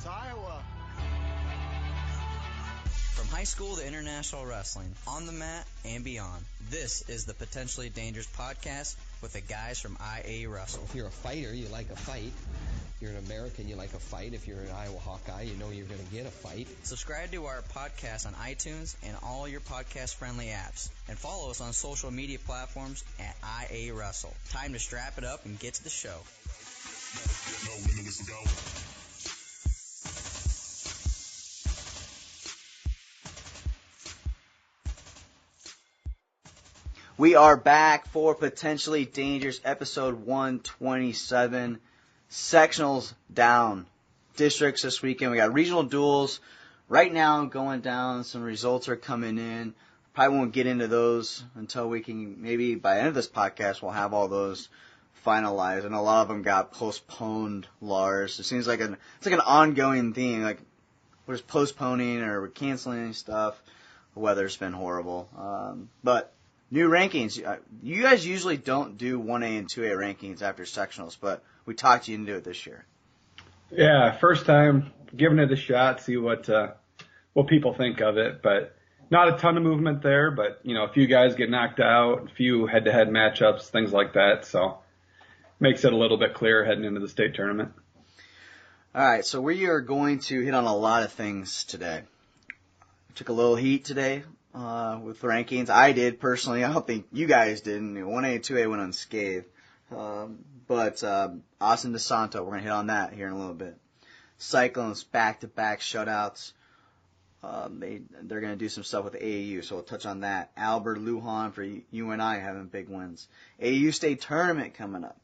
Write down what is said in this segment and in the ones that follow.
Iowa. From high school to international wrestling, on the mat and beyond, this is the Potentially Dangerous Podcast with the guys from IAwrestle. If you're a fighter, you like a fight. If you're an American, you like a fight. If you're an Iowa Hawkeye, you know you're going to get a fight. Subscribe to our podcast on iTunes and all your podcast-friendly apps. And follow us on social media platforms at IAwrestle. Time to strap it up and get to the show. We are back for Potentially Dangerous, episode 127. Sectionals down. Districts this weekend. We got regional duels right now going down. Some results are coming in. Probably won't get into those until we can, maybe by the end of this podcast, we'll have all those finalized. And a lot of them got postponed, Lars. It seems like it's like an ongoing theme. Like, we're just postponing or we're canceling stuff. The weather's been horrible. But new rankings. You guys usually don't do 1A and 2A rankings after sectionals, but we talked you into it this year. Yeah, first time giving it a shot, see what people think of it. But not a ton of movement there, but, you know, a few guys get knocked out, a few head-to-head matchups, things like that. So makes it a little bit clearer heading into the state tournament. All right, so we are going to hit on a lot of things today. Took a little heat today. With rankings. I did personally. I don't think you guys did. 1A and 2A went unscathed. But Austin DeSanto, we're going to hit on that here in a little bit. Cyclones, back-to-back shutouts. They're going to do some stuff with AAU, so we'll touch on that. Albert Lujan for UNI having big wins. AAU state tournament coming up.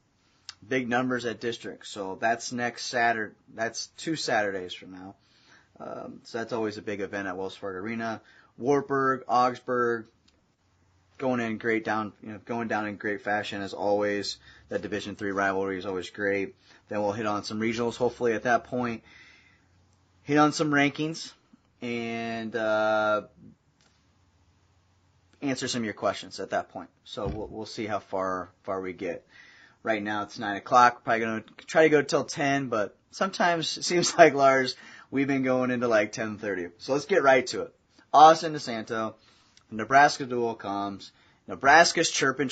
Big numbers at district. So that's next Saturday. That's 2 Saturdays from now. So that's always a big event at Wells Fargo Arena. Wartburg, Augsburg, going down in great fashion as always. That Division III rivalry is always great. Then we'll hit on some regionals, hopefully at that point. Hit on some rankings and answer some of your questions at that point. So we'll see how far we get. Right now it's 9 o'clock. We're probably going to try to go till 10, but sometimes it seems like, Lars, we've been going into like 10:30. So let's get right to it. Austin DeSanto, Nebraska duel comes. Nebraska's chirping.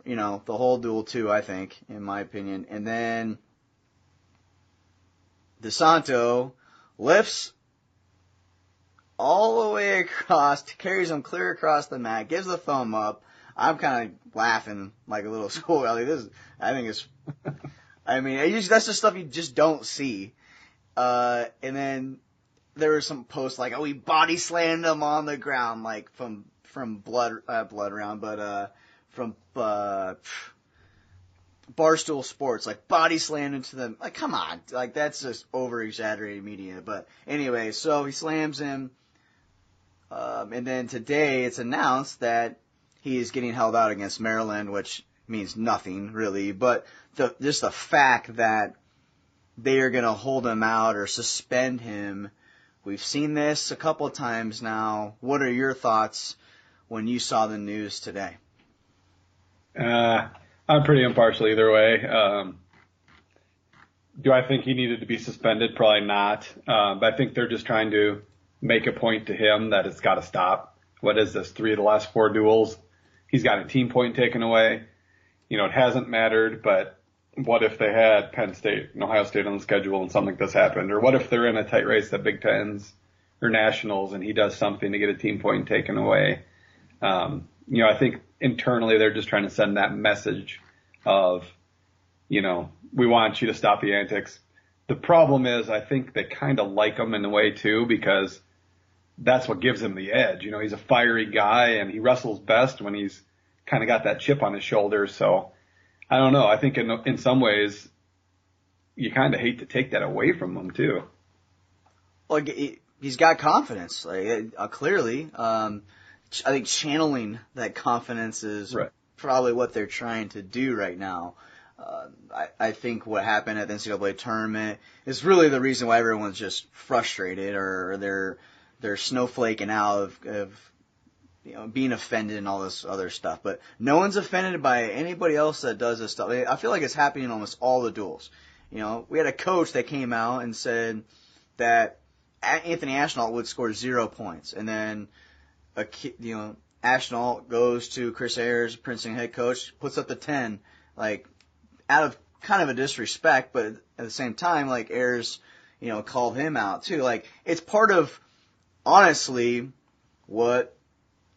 You know, the whole duel too, I think, in my opinion. And then DeSanto lifts all the way across, carries him clear across the mat, gives the thumb up. I'm kind of laughing like a little school. That's the stuff you just don't see. And then there were some posts like, he body slammed him on the ground, like from Blood Round, but from Barstool Sports, like body slammed into them. Like, come on, like that's just over exaggerated media. But anyway, so he slams him, and then today it's announced that he is getting held out against Maryland, which means nothing really, but just the fact that they are going to hold him out or suspend him. We've seen this a couple of times now. What are your thoughts when you saw the news today? I'm pretty impartial either way. Do I think he needed to be suspended? Probably not. But I think they're just trying to make a point to him that it's got to stop. What is this? 3 of the last 4 duels. He's got a team point taken away. You know, it hasn't mattered, but what if they had Penn State and Ohio State on the schedule and something like this happened? Or what if they're in a tight race at Big Tens or Nationals and he does something to get a team point taken away? I think internally they're just trying to send that message of, we want you to stop the antics. The problem is I think they kind of like him in a way too, because that's what gives him the edge. He's a fiery guy and he wrestles best when he's kind of got that chip on his shoulder. So I don't know. I think in some ways you kind of hate to take that away from him too. Well, he's got confidence, clearly. I think channeling that confidence is probably what they're trying to do right now. I think what happened at the NCAA tournament is really the reason why everyone's just frustrated or they're snowflaking out of being offended and all this other stuff. But no one's offended by anybody else that does this stuff. I feel like it's happening in almost all the duels. we had a coach that came out and said that Anthony Ashnault would score 0 points. And then, Ashnault goes to Chris Ayers, Princeton head coach, puts up the 10, like, out of kind of a disrespect, but at the same time, like, Ayers, called him out too. Like, it's part of, honestly, what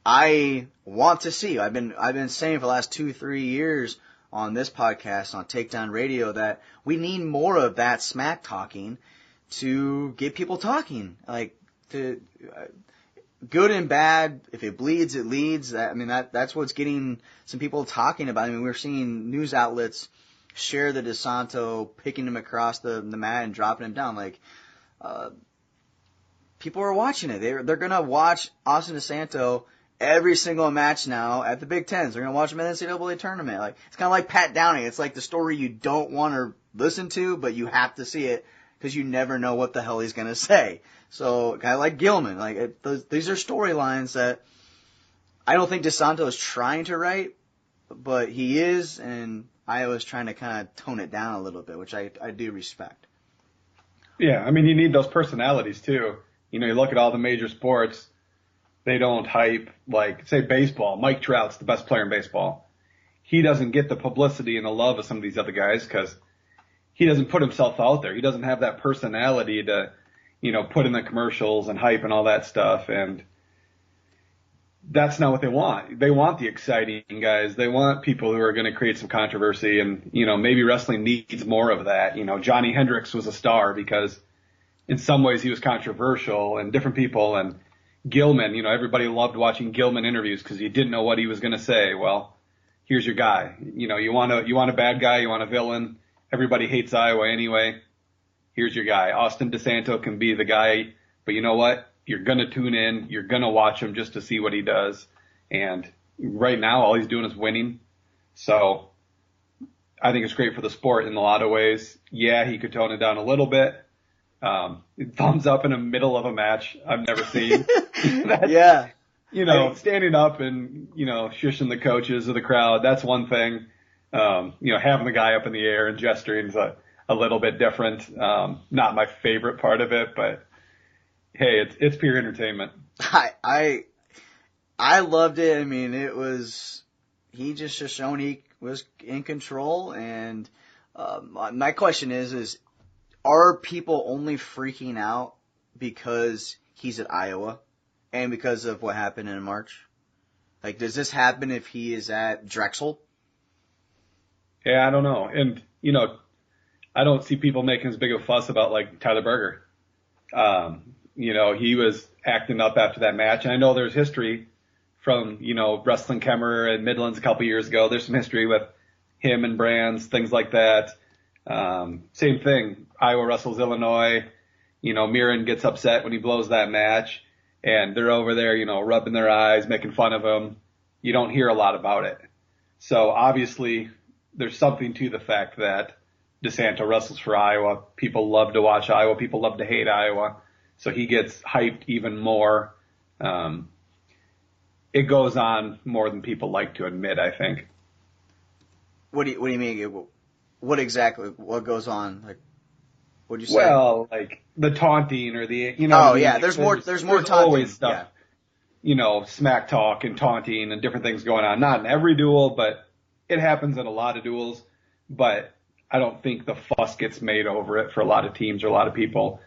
I want to see. I've been saying for the last 2-3 years on this podcast, on Takedown Radio, that we need more of that smack talking to get people talking. Like, good and bad, if it bleeds, it leads. That's what's getting some people talking about. We're seeing news outlets share the DeSanto picking him across the mat and dropping him down. Like, people are watching it. They're gonna watch Austin DeSanto every single match now at the Big Tens. They're gonna watch him in the NCAA tournament. Like, it's kind of like Pat Downey. It's like the story you don't want to listen to, but you have to see it because you never know what the hell he's gonna say. So, kind of like Gilman. Like, these are storylines that I don't think DeSanto is trying to write, but he is, and Iowa's trying to kind of tone it down a little bit, which I do respect. Yeah, you need those personalities too. You look at all the major sports, they don't hype, like, say, baseball. Mike Trout's the best player in baseball. He doesn't get the publicity and the love of some of these other guys because he doesn't put himself out there. He doesn't have that personality to, put in the commercials and hype and all that stuff. And that's not what they want. They want the exciting guys. They want people who are going to create some controversy. And, maybe wrestling needs more of that. Johnny Hendricks was a star because in some ways he was controversial and different people. And Gilman, everybody loved watching Gilman interviews because you didn't know what he was going to say. Well, here's your guy. You want a bad guy, you want a villain. Everybody hates Iowa anyway. Here's your guy. Austin DeSanto can be the guy, but you know what? You're going to tune in. You're going to watch him just to see what he does. And right now, all he's doing is winning. So I think it's great for the sport in a lot of ways. Yeah, he could tone it down a little bit. Thumbs up in the middle of a match I've never seen. Yeah. Standing up and, shushing the coaches or the crowd, that's one thing. Having the guy up in the air and gesturing is a little bit different. Not my favorite part of it, but hey, it's pure entertainment. I loved it. He just shown he was in control. And my question is are people only freaking out because he's at Iowa and because of what happened in March? Like, does this happen if he is at Drexel? Yeah, I don't know. And, I don't see people making as big a fuss about, like, Tyler Berger. He was acting up after that match. And I know there's history from, Wrestling Kemmerer and Midlands a couple years ago. There's some history with him and Brands, things like that. Same thing. Iowa wrestles Illinois. Mirren gets upset when he blows that match. And they're over there, rubbing their eyes, making fun of him. You don't hear a lot about it. So obviously there's something to the fact that DeSanto wrestles for Iowa. People love to watch Iowa. People love to hate Iowa. So he gets hyped even more. It goes on more than people like to admit, I think. What do you mean? What exactly? What goes on? Like, what'd you say? Well, like the taunting or the there's more taunting. Always stuff. Smack talk and taunting and different things going on. Not in every duel, but it happens in a lot of duels. But I don't think the fuss gets made over it for a lot of teams or a lot of people.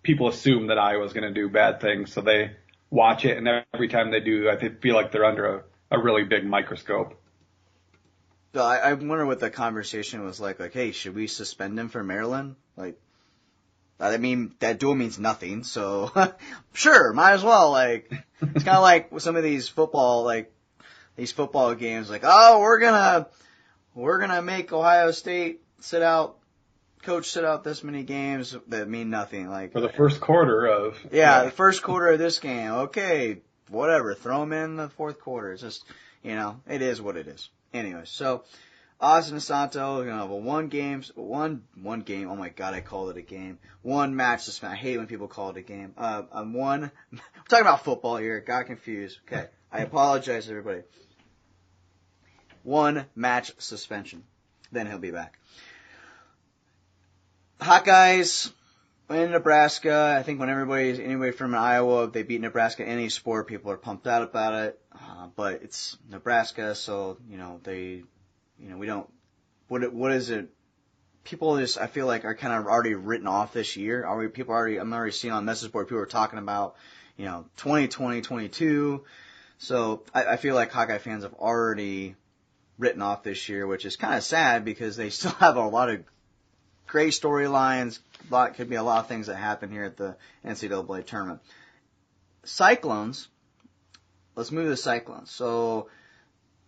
People assume that Iowa's going to do bad things, so they watch it, and every time they do, I feel like they're under a really big microscope. So I wonder what the conversation was like. Like, hey, should we suspend him for Maryland? Like, that duel means nothing, so sure, might as well. Like, it's kind of like with some of these football games. Like, oh, we're gonna make Ohio State coach sit out this many games that mean nothing. Like, for the first quarter of the first quarter of this game. Okay, whatever. Throw him in the fourth quarter. It's just it is what it is. Anyway, so Austin DeSanto gonna have one game. Oh my God, I called it a game. One match suspension. I hate when people call it a game. We're talking about football here. Got confused. Okay, I apologize, everybody. One match suspension. Then he'll be back. Hawkeyes in Nebraska. I think when anybody from Iowa, they beat Nebraska in any sport, people are pumped out about it. But it's Nebraska, so we don't. What is it? People just, I feel like, are kind of already written off this year. I'm already seeing on message board people are talking about 2020, 22. So I feel like Hawkeye fans have already written off this year, which is kind of sad because they still have a lot of great storylines. Could be a lot of things that happen here at the NCAA tournament. Cyclones. Let's move to the Cyclones. So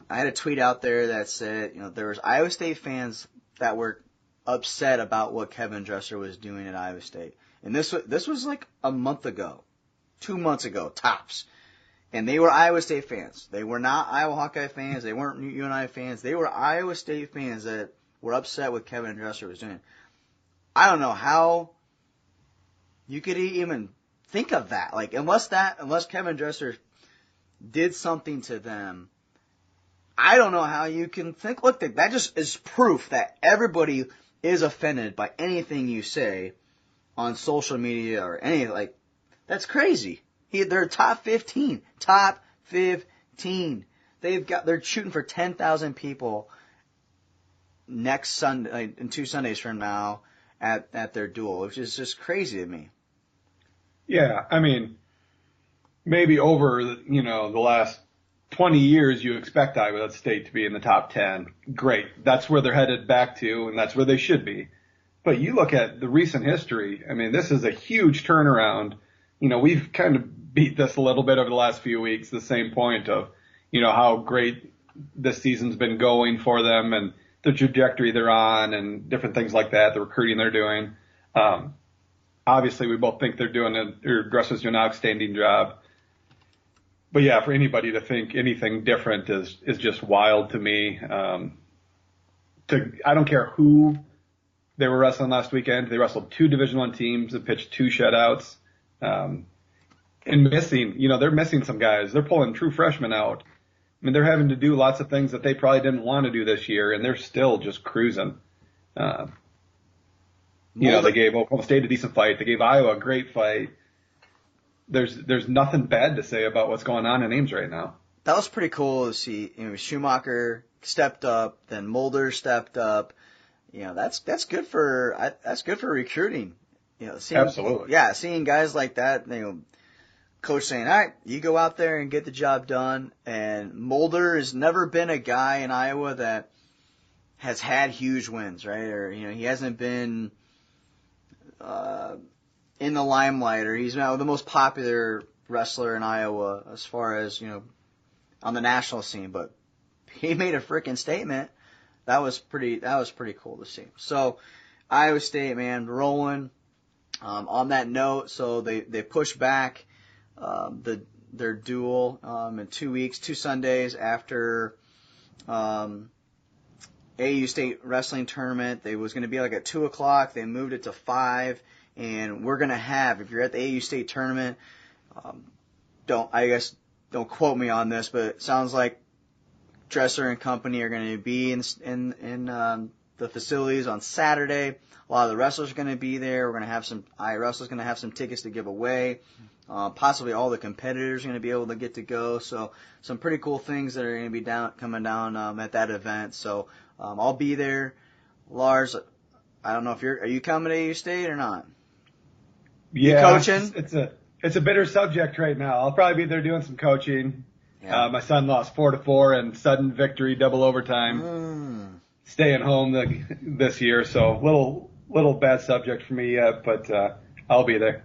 I had a tweet out there that said, there was Iowa State fans that were upset about what Kevin Dresser was doing at Iowa State. And this was like a month ago, 2 months ago, tops. And they were Iowa State fans. They were not Iowa Hawkeye fans. They weren't UNI fans. They were Iowa State fans that were upset with Kevin Dresser was doing. I don't know how you could even think of that. Like, unless Kevin Dresser did something to them, I don't know how you can think. Look, that just is proof that everybody is offended by anything you say on social media or anything. Like, that's crazy. They're top 15. Top 15. They're shooting for 10,000 people next Sunday, in 2 Sundays from now, at their duel, which is just crazy to me. Yeah, I mean, maybe over the last 20 years, you expect Iowa State to be in the top 10. Great. That's where they're headed back to, and that's where they should be. But you look at the recent history, I mean, this is a huge turnaround. We've kind of beat this a little bit over the last few weeks, the same point of, how great this season's been going for them and the trajectory they're on and different things like that, the recruiting they're doing. Obviously, we both think Dresser's doing an outstanding job. But yeah, for anybody to think anything different is just wild to me. I don't care who they were wrestling last weekend. They wrestled 2 Division I teams that pitched 2 shutouts. And they're missing some guys. They're pulling true freshmen out. I mean, they're having to do lots of things that they probably didn't want to do this year, and they're still just cruising. They gave Oklahoma State a decent fight. They gave Iowa a great fight. There's nothing bad to say about what's going on in Ames right now. That was pretty cool to see. Schumacher stepped up, then Mulder stepped up. That's good for recruiting. Absolutely. Yeah, seeing guys like that. Coach saying, "All right, you go out there and get the job done." And Mulder has never been a guy in Iowa that has had huge wins, right? Or he hasn't been in the limelight, or he's not the most popular wrestler in Iowa as far as on the national scene. But he made a freaking statement. That was pretty cool to see. So Iowa State, man, rolling. On that note, so they pushed back their duel in 2 weeks, 2 Sundays after AU State wrestling tournament. They was going to be like at 2 o'clock. They moved it to 5, and we're going to have, if you're at the AU State tournament, don't quote me on this, but it sounds like Dresser and company are going to be in the facilities on Saturday. A lot of the wrestlers are going to be there. We're going to have IAwrestle's going to have some tickets to give away. Possibly all the competitors are going to be able to get to go. So some pretty cool things that are going to be coming down at that event. So I'll be there. Lars, I don't know if are you coming to AU State or not? Yeah, you coaching? It's a bitter subject right now. I'll probably be there doing some coaching. Yeah. My son lost 4-4 and sudden victory, double overtime. Staying home this year, so little bad subject for me yet, but I'll be there.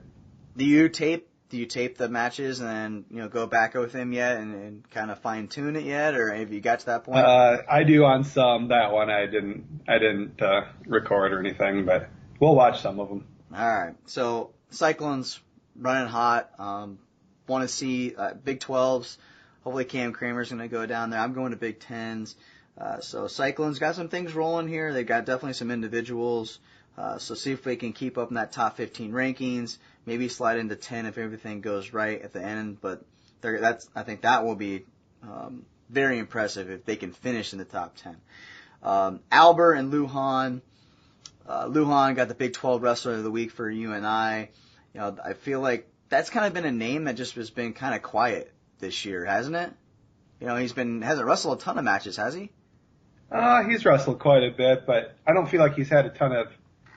Do you tape the matches and then go back with him yet and kind of fine tune it yet, or have you got to that point? I do on some. That one I didn't record or anything, but we'll watch some of them. All right. So Cyclones running hot. Want to see Big 12s. Hopefully Cam Kramer's going to go down there. I'm going to Big 10s. So Cyclones got some things rolling here. They got definitely some individuals. So see if they can keep up in that top 15 rankings. Maybe slide into 10 if everything goes right at the end. But I think that will be very impressive if they can finish in the top 10. Albert and Lujan, Lujan got the Big 12 Wrestler of the Week for UNI. I feel like that's kind of been a name that just has been kind of quiet this year, hasn't it? Hasn't wrestled a ton of matches, has he? He's wrestled quite a bit, but I don't feel like he's had a ton of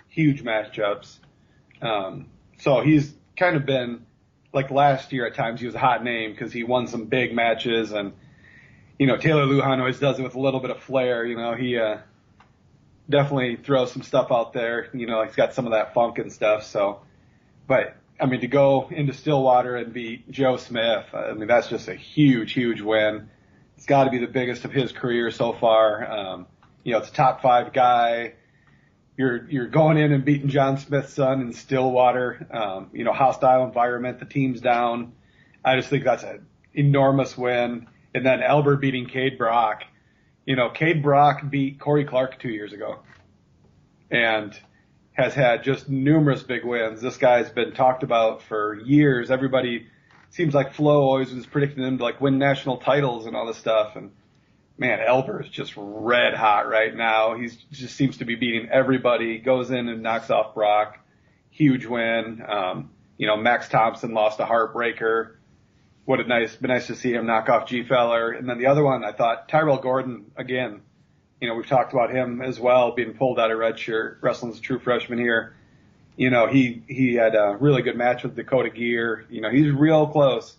huge matchups. So he's kind of been, like last year at times, he was a hot name because he won some big matches, and, Taylor Lujan always does it with a little bit of flair. He definitely throws some stuff out there. He's got some of that funk and stuff. So, but, to go into Stillwater and beat Joe Smith, that's just a huge, huge win. It's got to be the biggest of his career so far. It's a top 5 guy. You're going in and beating John Smith's son in Stillwater. Hostile environment. The team's down. I just think that's an enormous win. And then Elber beating Cade Brock. Cade Brock beat Corey Clark 2 years ago, and has had just numerous big wins. This guy's been talked about for years. Everybody seems like Flo always was predicting him to win national titles and all this stuff. And man, Elber is just red hot right now. He just seems to be beating everybody. Goes in and knocks off Brock. Huge win. Max Thompson lost a heartbreaker. Been nice to see him knock off G. Feller. And then the other one, I thought Tyrell Gordon again. We've talked about him as well, being pulled out of red shirt, wrestling as a true freshman here. He had a really good match with Dakota Gear. He's real close,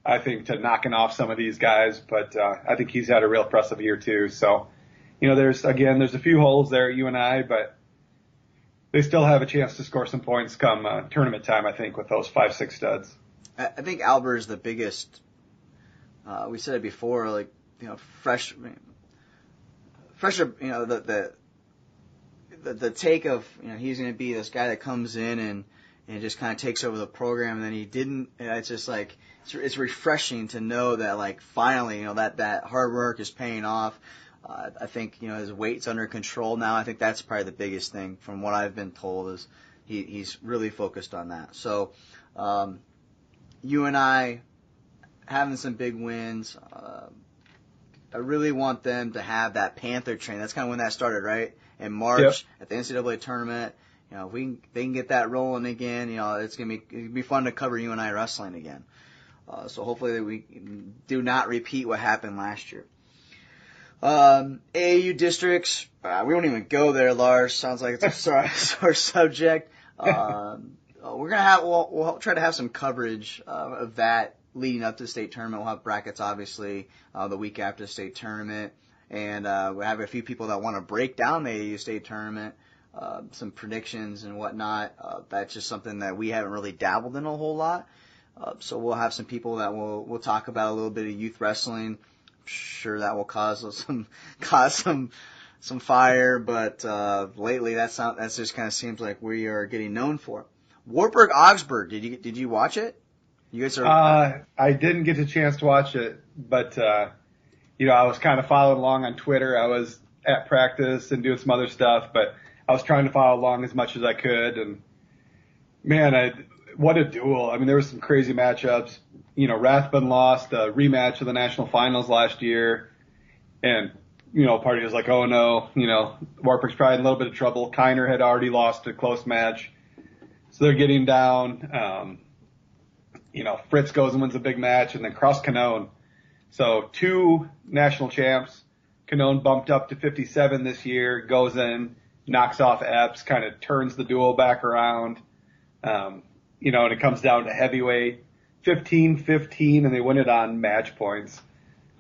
I think, to knocking off some of these guys, but I think he's had a real impressive year too. So, there's a few holes there at UNI, but they still have a chance to score some points come tournament time, I think, with those 5-6 studs. I think Albert is the biggest. We said it before, fresher. The take of he's going to be this guy that comes in and just kind of takes over the program, and then he didn't. It's just it's refreshing to know that finally that hard work is paying off. I think his weight's under control now. I think that's probably the biggest thing from what I've been told is he's really focused on that. So UNI having some big wins. I really want them to have that Panther train. That's kind of when that started, right? In March at the NCAA tournament. If they can get that rolling again, it's gonna be fun to cover UNI wrestling again. So hopefully we do not repeat what happened last year. AAU districts, we won't even go there, Lars. Sounds like it's a sore subject. We'll try to have some coverage of that leading up to the state tournament. We'll have brackets, obviously, the week after the state tournament. And we have a few people that want to break down the AAU state tournament, some predictions and whatnot. That's just something that we haven't really dabbled in a whole lot. So we'll have some people that we'll talk about a little bit of youth wrestling. I'm sure that will cause some fire, but lately that's just kind of seems like we are getting known for. Wartburg Augsburg, did you watch it? You guys are. I didn't get a chance to watch it, but I was kind of following along on Twitter. I was at practice and doing some other stuff, but I was trying to follow along as much as I could. And man, what a duel! There were some crazy matchups. Rathbun lost a rematch of the national finals last year, and Party was like, oh no, Wartburg's probably in a little bit of trouble. Kiner had already lost a close match, so they're getting down. Fritz goes and wins a big match, and then Cross Canone. So 2 national champs. Canone bumped up to 57 this year, goes in, knocks off Epps, kind of turns the duel back around. And it comes down to heavyweight, 15-15, and they win it on match points.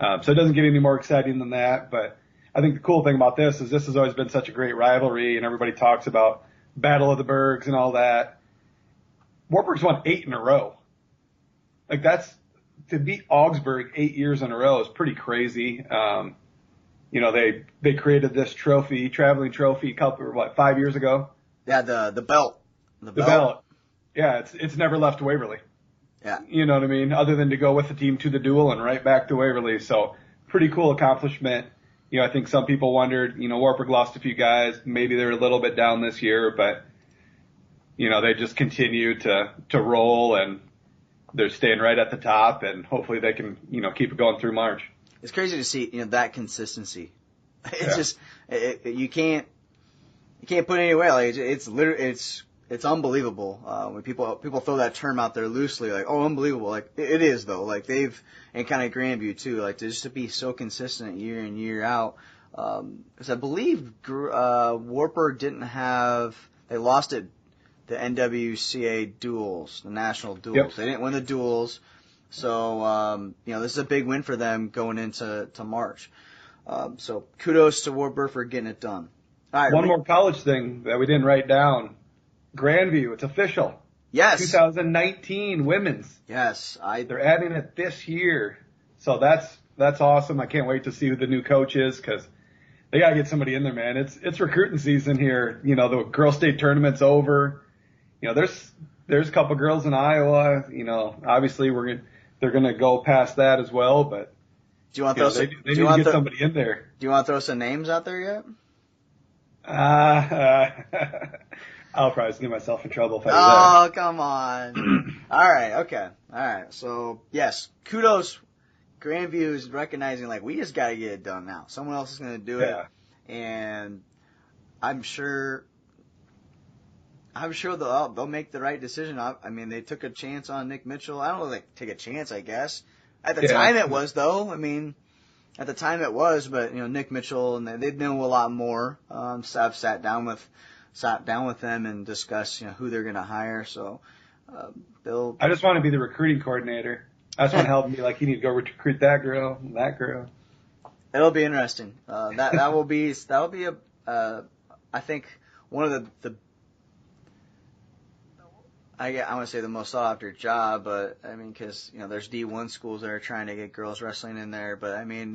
So it doesn't get any more exciting than that, but I think the cool thing about this is this has always been such a great rivalry, and everybody talks about Battle of the Bergs and all that. Wartburg's won 8 in a row. To beat Augsburg 8 years in a row is pretty crazy. They created this traveling trophy, 5 years ago? Yeah, the belt. The belt. Yeah, it's never left Waverly. Yeah. You know what I mean? Other than to go with the team to the duel and right back to Waverly. So pretty cool accomplishment. I think some people wondered, Wartburg lost a few guys. Maybe they're a little bit down this year, but, they just continue to roll, and they're staying right at the top, and hopefully they can, keep it going through March. It's crazy to see, that consistency. It's just, you can't can't put it any way. Like it's literally it's unbelievable when people throw that term out there loosely, like, oh, unbelievable. Like it is though. Like and kind of Grandview too. Like just to be so consistent year in year out. Because I believe Wartburg didn't have. They lost it. The NWCA duels, the national duels. Yep. They didn't win the duels, so this is a big win for them going into March. So kudos to Wartburg for getting it done. All right, one more college thing that we didn't write down. Grandview, it's official. Yes. 2019 women's. Yes, they're adding it this year, so that's awesome. I can't wait to see who the new coach is because they gotta get somebody in there, man. It's recruiting season here. The girls' state tournament's over. There's a couple girls in Iowa. Obviously they're gonna go past that as well. But do you want to they need to get somebody in there. Do you want to throw some names out there yet? I'll probably get myself in trouble if I do that. Oh, come on. All right, okay. All right. So, yes, kudos. Grandview is recognizing, like, we just got to get it done now. Someone else is going to do it. And I'm sure they'll make the right decision. I mean, they took a chance on Nick Mitchell. I don't know if they take a chance, I guess. At the time it was, though. I mean, at the time it was, but, Nick Mitchell, and they knew a lot more. I've sat down with them and discussed, who they're going to hire. So, I just want to be the recruiting coordinator. I just want to help him be like, you need to go recruit that girl, that girl. It'll be interesting. That will be I think one of the I want to say the most sought after job, but I mean, because there's D1 schools that are trying to get girls wrestling in there, but I mean,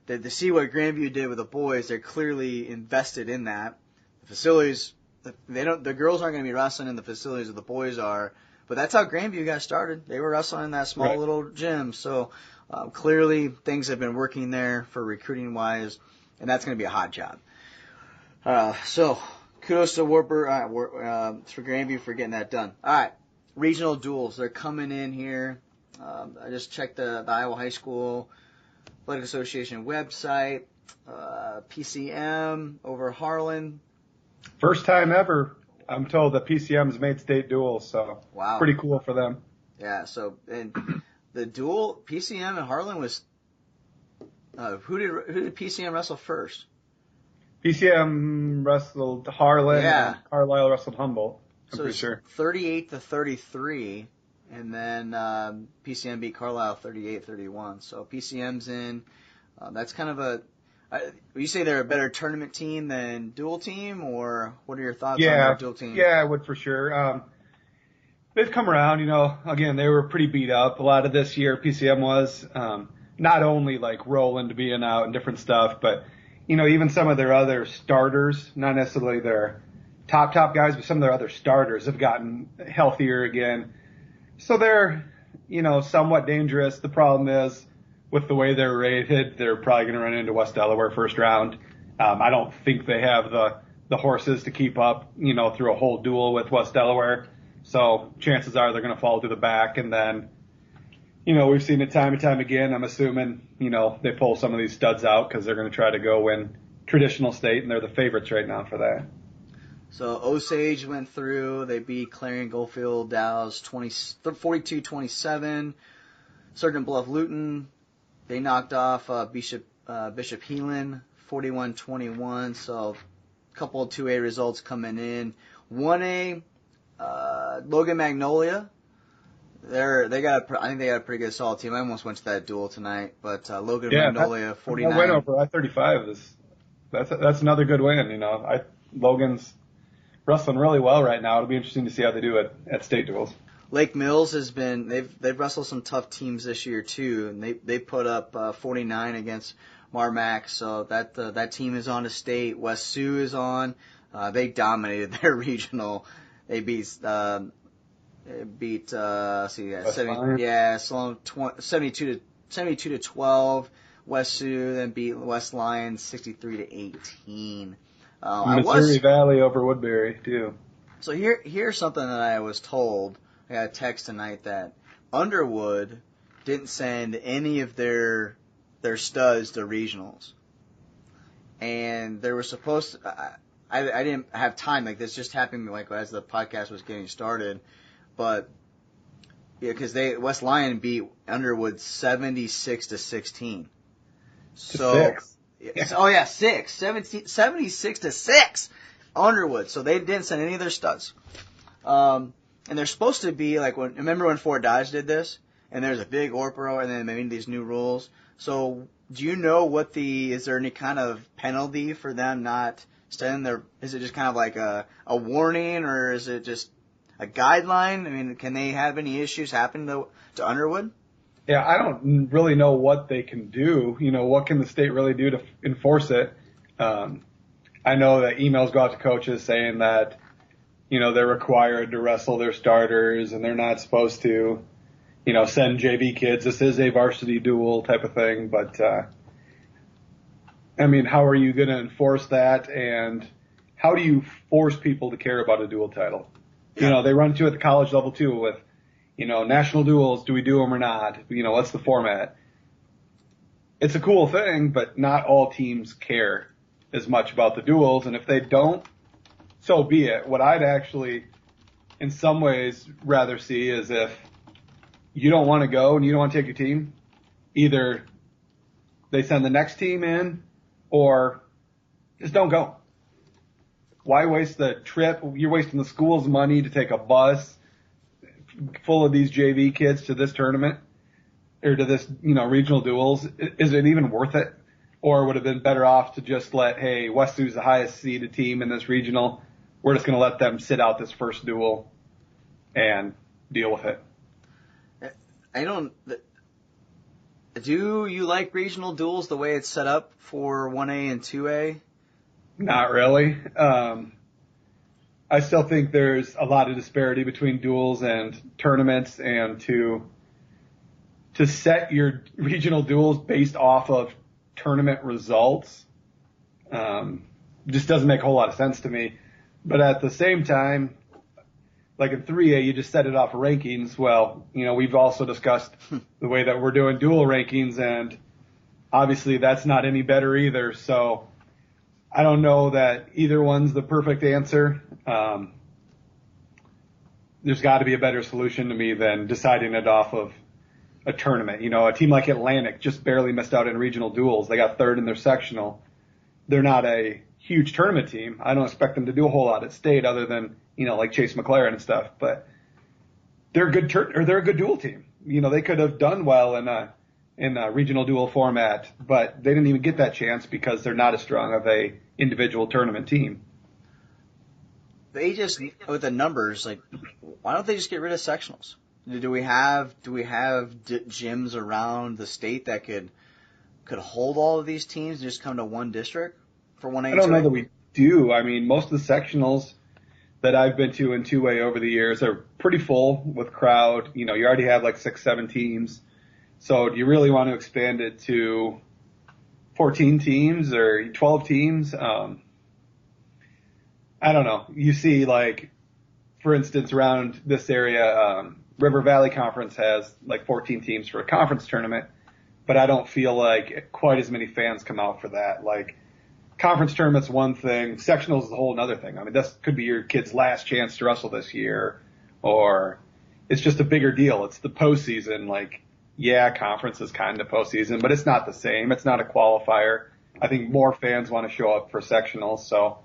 to see what Grandview did with the boys, they're clearly invested in that. The facilities, the girls aren't going to be wrestling in the facilities that the boys are, but that's how Grandview got started. They were wrestling in that small little gym, so clearly things have been working there for recruiting wise, and that's going to be a hot job. So. Kudos to Wartburg, for Grandview for getting that done. All right, regional duels. They're coming in here. I just checked the Iowa High School Athletic Association website. PCM over Harlan. First time ever, I'm told, that PCM's made state duels, so wow, pretty cool for them. Yeah, so and the duel, PCM and Harlan was, who did PCM wrestle first? PCM wrestled Harlan, and Carlisle wrestled Humboldt. I'm pretty sure. 38-33, and then PCM beat Carlisle 38-31. So PCM's in. That's kind of a. Would you say they're a better tournament team than dual team, or what are your thoughts on their dual team? Yeah, I would for sure. They've come around. Again, they were pretty beat up a lot of this year. PCM was not only like Roland being out and different stuff, but even some of their other starters, not necessarily their top guys, but some of their other starters have gotten healthier again. So they're, somewhat dangerous. The problem is with the way they're rated, they're probably going to run into West Delaware first round. I don't think they have the horses to keep up, through a whole duel with West Delaware. So chances are they're going to fall to the back, and then we've seen it time and time again. I'm assuming, they pull some of these studs out because they're going to try to go win traditional state, and they're the favorites right now for that. So Osage went through. They beat Clarion Goldfield Dallas 42-27. Sergeant Bluff Luton, they knocked off Bishop Heelan 41-21. So a couple of 2A results coming in. 1A, Logan Magnolia. I think they got a pretty good solid team. I almost went to that duel tonight, but Logan Magnolia 49. That win over I-35 that's another good win. Logan's wrestling really well right now. It'll be interesting to see how they do it at state duels. Lake Mills they've wrestled some tough teams this year too, and they put up 49 against Marmac. So that team is on to state. West Sioux is on. They dominated their regional. They beat 72 to 12. West Sioux then beat West Lions 63-18. Missouri Valley over Woodbury too. So here's something that I was told. I got a text tonight that Underwood didn't send any of their studs to regionals, and they were supposed to. I didn't have time. Like, this just happened like as the podcast was getting started. But, yeah, because West Lyon beat Underwood 76-16. So, 6. Oh, yeah, 6. 76-6. Underwood. So they didn't send any of their studs. And they're supposed to be, like, remember when Fort Dodge did this? And there's a big Orpero, and then they made these new rules. So, do you know is there any kind of penalty for them not sending is it just kind of like a warning, or is it just a guideline? I mean, can they have any issues happen to Underwood? Yeah, I don't really know what they can do. What can the state really do to enforce it? I know that emails go out to coaches saying that, they're required to wrestle their starters and they're not supposed to, send JV kids. This is a varsity duel type of thing. But, I mean, how are you going to enforce that? And how do you force people to care about a dual title? Yeah. They run to at the college level too with, national duels. Do we do them or not? What's the format? It's a cool thing, but not all teams care as much about the duels. And if they don't, so be it. What I'd actually, in some ways, rather see is if you don't want to go and you don't want to take your team, either they send the next team in or just don't go. Why waste the trip? You're wasting the school's money to take a bus full of these JV kids to this tournament or to this, regional duels. Is it even worth it? Or would it have been better off to just Westou's the highest seeded team in this regional. We're just going to let them sit out this first duel and deal with it. Do you like regional duels the way it's set up for 1A and 2A? Not really. I still think there's a lot of disparity between duels and tournaments, and to set your regional duels based off of tournament results just doesn't make a whole lot of sense to me. But at the same time, like in 3A, you just set it off of rankings. Well, we've also discussed the way that we're doing dual rankings, and obviously that's not any better either. So I don't know that either one's the perfect answer. There's got to be a better solution to me than deciding it off of a tournament. A team like Atlantic just barely missed out in regional duels. They got third in their sectional. They're not a huge tournament team. I don't expect them to do a whole lot at state other than, like Chase McLaren and stuff, but they're a good they're a good dual team. They could have done well in a regional dual format, but they didn't even get that chance because they're not as strong of a individual tournament team. They just, with the numbers, why don't they just get rid of sectionals? Do we have gyms around the state that could hold all of these teams and just come to one district for 1A? I don't know that we do. I mean, most of the sectionals that I've been to in 2A over the years are pretty full with crowd. You already have 6-7 teams. So do you really want to expand it to 14 teams or 12 teams? I don't know. You see, for instance, around this area, River Valley Conference has 14 teams for a conference tournament, but I don't feel like quite as many fans come out for that. Conference tournament's one thing, sectionals is a whole other thing. I mean, this could be your kid's last chance to wrestle this year, or it's just a bigger deal. It's the postseason. Conference is kind of postseason, but it's not the same. It's not a qualifier. I think more fans want to show up for sectionals, so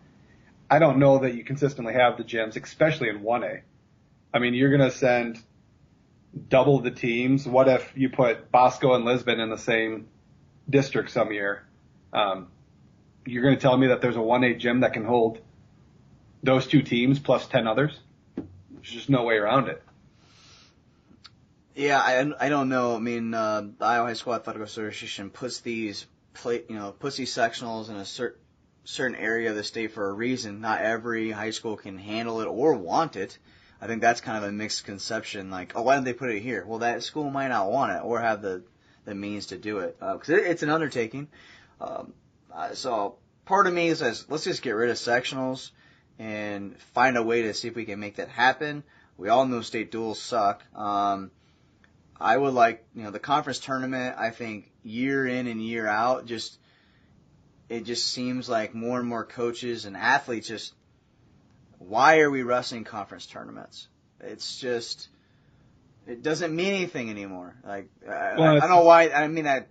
I don't know that you consistently have the gyms, especially in 1A. I mean, you're going to send double the teams. What if you put Bosco and Lisbon in the same district some year? You're going to tell me that there's a 1A gym that can hold those two teams plus 10 others? There's just no way around it. Yeah, I don't know. I mean, the Iowa High School Athletic Association puts these sectionals in a certain area of the state for a reason. Not every high school can handle it or want it. I think that's kind of a mixed conception. Why don't they put it here? Well, that school might not want it or have the means to do it because it's an undertaking. So part of me says, let's just get rid of sectionals and find a way to see if we can make that happen. We all know state duels suck. I would like, the conference tournament, I think year in and year out, just it just seems like more and more coaches and athletes just, why are we wrestling conference tournaments? It's just, it doesn't mean anything anymore. Like, I don't know why. I mean, it's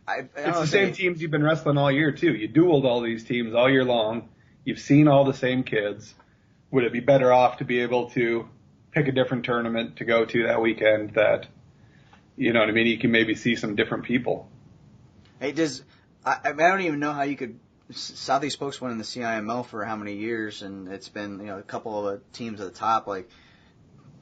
the same teams you've been wrestling all year too. You dueled all these teams all year long. You've seen all the same kids. Would it be better off to be able to pick a different tournament to go to that weekend that, you know what I mean, you can maybe see some different people? Hey, I don't even know how you could. Southeast Spokes won in the CIML for how many years, and it's been, a couple of teams at the top. Like,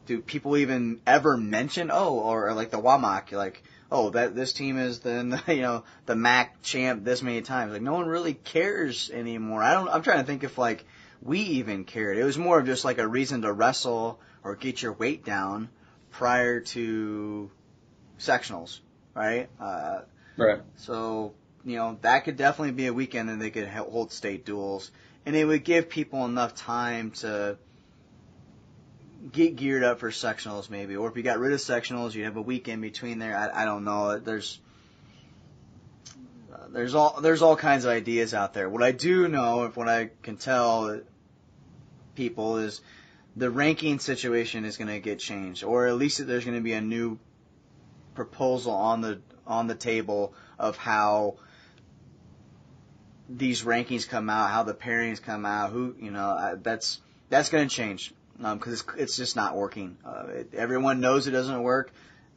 do people even ever mention, or like the WAMAC, like, that this team is the the MAC champ this many times? Like, no one really cares anymore. I'm trying to think if like we even cared. It was more of just like a reason to wrestle or get your weight down prior to sectionals, right? Right. So, that could definitely be a weekend that they could hold state duels. And it would give people enough time to get geared up for sectionals maybe. Or if you got rid of sectionals, you'd have a weekend between there. I don't know. There's all kinds of ideas out there. What I do know, if what I can tell people, is the ranking situation is going to get changed. Or at least there's going to be a new proposal on the table of how these rankings come out, how the pairings come out, that's going to change, because it's just not working. Everyone knows it doesn't work,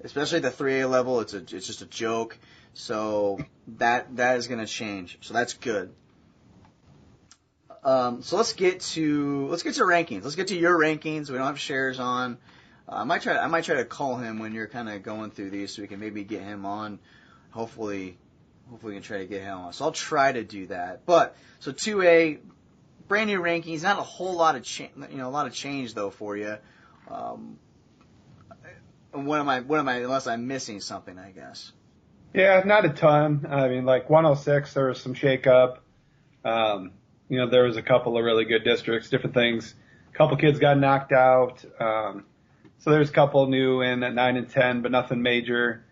especially at the 3A level. It's just a joke. So that is going to change. So that's good. So let's get to rankings. Let's get to your rankings. We don't have shares on. I might try to call him when you're kind of going through these, so we can maybe get him on. Hopefully we can try to get him on. So I'll try to do that. But so 2A, brand new rankings, not a whole lot of change though for you. What am I unless I'm missing something, I guess. Yeah, not a ton. I mean, like 106, there was some shakeup. There was a couple of really good districts, different things. A couple kids got knocked out. So there's a couple new in at 9 and 10, but nothing major.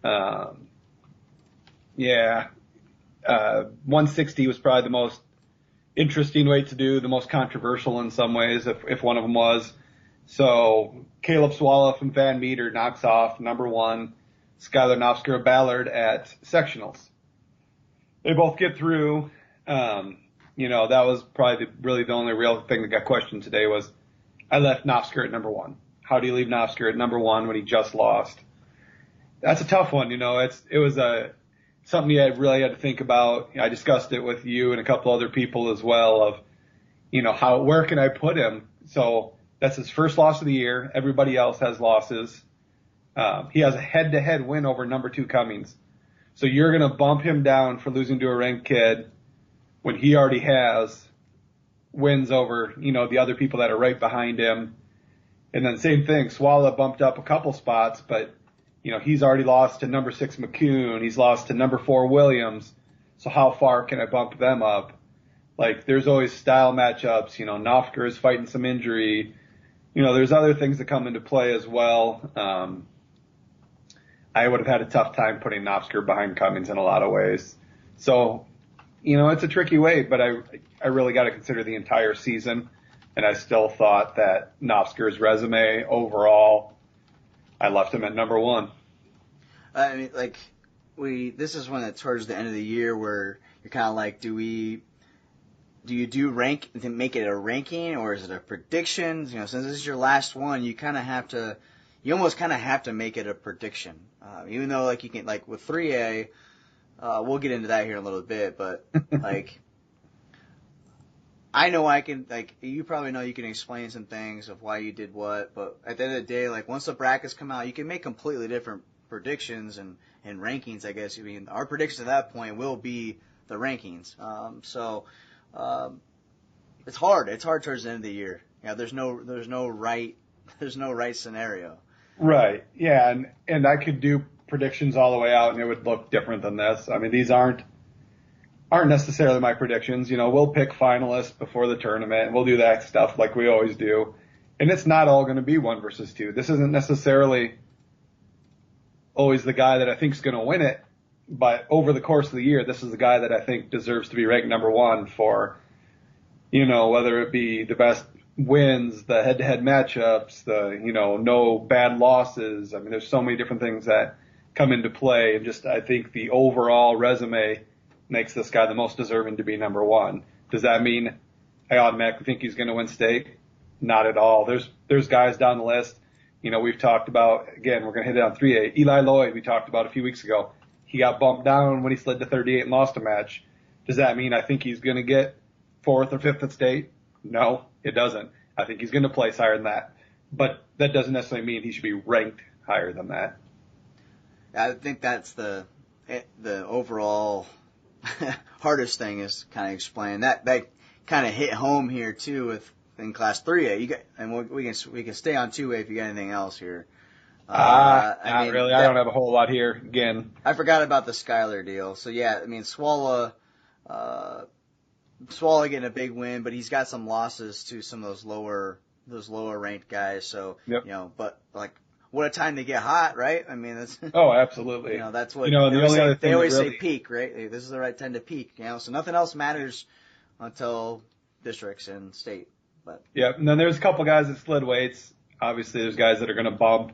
160 was probably the most interesting weight to do, the most controversial in some ways, if one of them was. So Caleb Swalla from Van Meter knocks off number 1, Skylar Nofsker of Ballard at sectionals. They both get through. That was probably really the only real thing that got questioned today was I left Nofsker at number 1. How do you leave Nofsker at number 1 when he just lost? That's a tough one. It was something you really had to think about. I discussed it with you and a couple other people as well of, where can I put him? So that's his first loss of the year. Everybody else has losses. He has a head-to-head win over number 2 Cummings. So you're going to bump him down for losing to a ranked kid when he already has wins over, the other people that are right behind him. And then same thing, Swalla bumped up a couple spots, but he's already lost to number 6 McCune. He's lost to number 4 Williams. So how far can I bump them up? Like, there's always style matchups. Nofsker is fighting some injury. There's other things that come into play as well. I would have had a tough time putting Nofsker behind Cummings in a lot of ways. So, it's a tricky weight, but I really got to consider the entire season. And I still thought that Nofsker's resume overall, I left him at number 1. I mean, like, this is when it's towards the end of the year where you're kind of like, do you do rank to make it a ranking, or is it a prediction? Since this is your last one, you almost kind of have to make it a prediction. Even though, like, you can, like, with 3A, we'll get into that here in a little bit, but, like, I know I can, like, you probably know you can explain some things of why you did what, but at the end of the day, like, once the brackets come out, you can make completely different predictions and rankings, I guess. I mean, our predictions at that point will be the rankings. It's hard. It's hard towards the end of the year. There's no right scenario. Right. Yeah. And I could do predictions all the way out and it would look different than this. I mean, these aren't necessarily my predictions. We'll pick finalists before the tournament. We'll do that stuff like we always do. And it's not all going to be 1 versus 2. This isn't necessarily always the guy that I think is going to win it. But over the course of the year, this is a guy that I think deserves to be ranked number one for, whether it be the best wins, the head-to-head matchups, the, no bad losses. I mean, there's so many different things that come into play. And just, I think the overall resume makes this guy the most deserving to be number one. Does that mean I automatically think he's going to win state? Not at all. There's guys down the list. We've talked about, again, we're going to hit it on 3A. Eli Lloyd, we talked about a few weeks ago. He got bumped down when he slid to 38 and lost a match. Does that mean I think he's going to get 4th or 5th at state? No, it doesn't. I think he's going to place higher than that. But that doesn't necessarily mean he should be ranked higher than that. I think that's the overall hardest thing is kind of explaining that kind of hit home here too in Class 3A. We can stay on 2A if you got anything else here. Not really. I don't have a whole lot here. Again, I forgot about the Skyler deal. So yeah, I mean Swalla getting a big win, but he's got some losses to some of those lower ranked guys. So yep. But like what a time to get hot, right? I mean, that's absolutely. That's what they always say peak, right? This is the right time to peak. So nothing else matters until districts and state. But yeah, and then there's a couple guys that slid weights. Obviously, there's guys that are going to bump,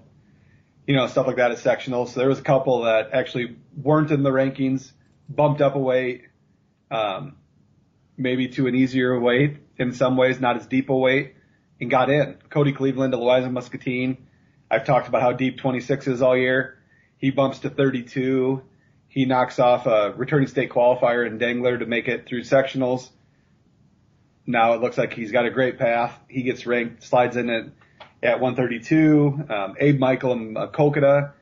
stuff like that at sectionals. So there was a couple that actually weren't in the rankings, bumped up a weight, maybe to an easier weight in some ways, not as deep a weight, and got in. Cody Cleveland, Eloisa Muscatine. I've talked about how deep 26 is all year. He bumps to 32. He knocks off a returning state qualifier in Dangler to make it through sectionals. Now it looks like he's got a great path. He gets ranked, slides in at 132. Abe Michael and Makokata,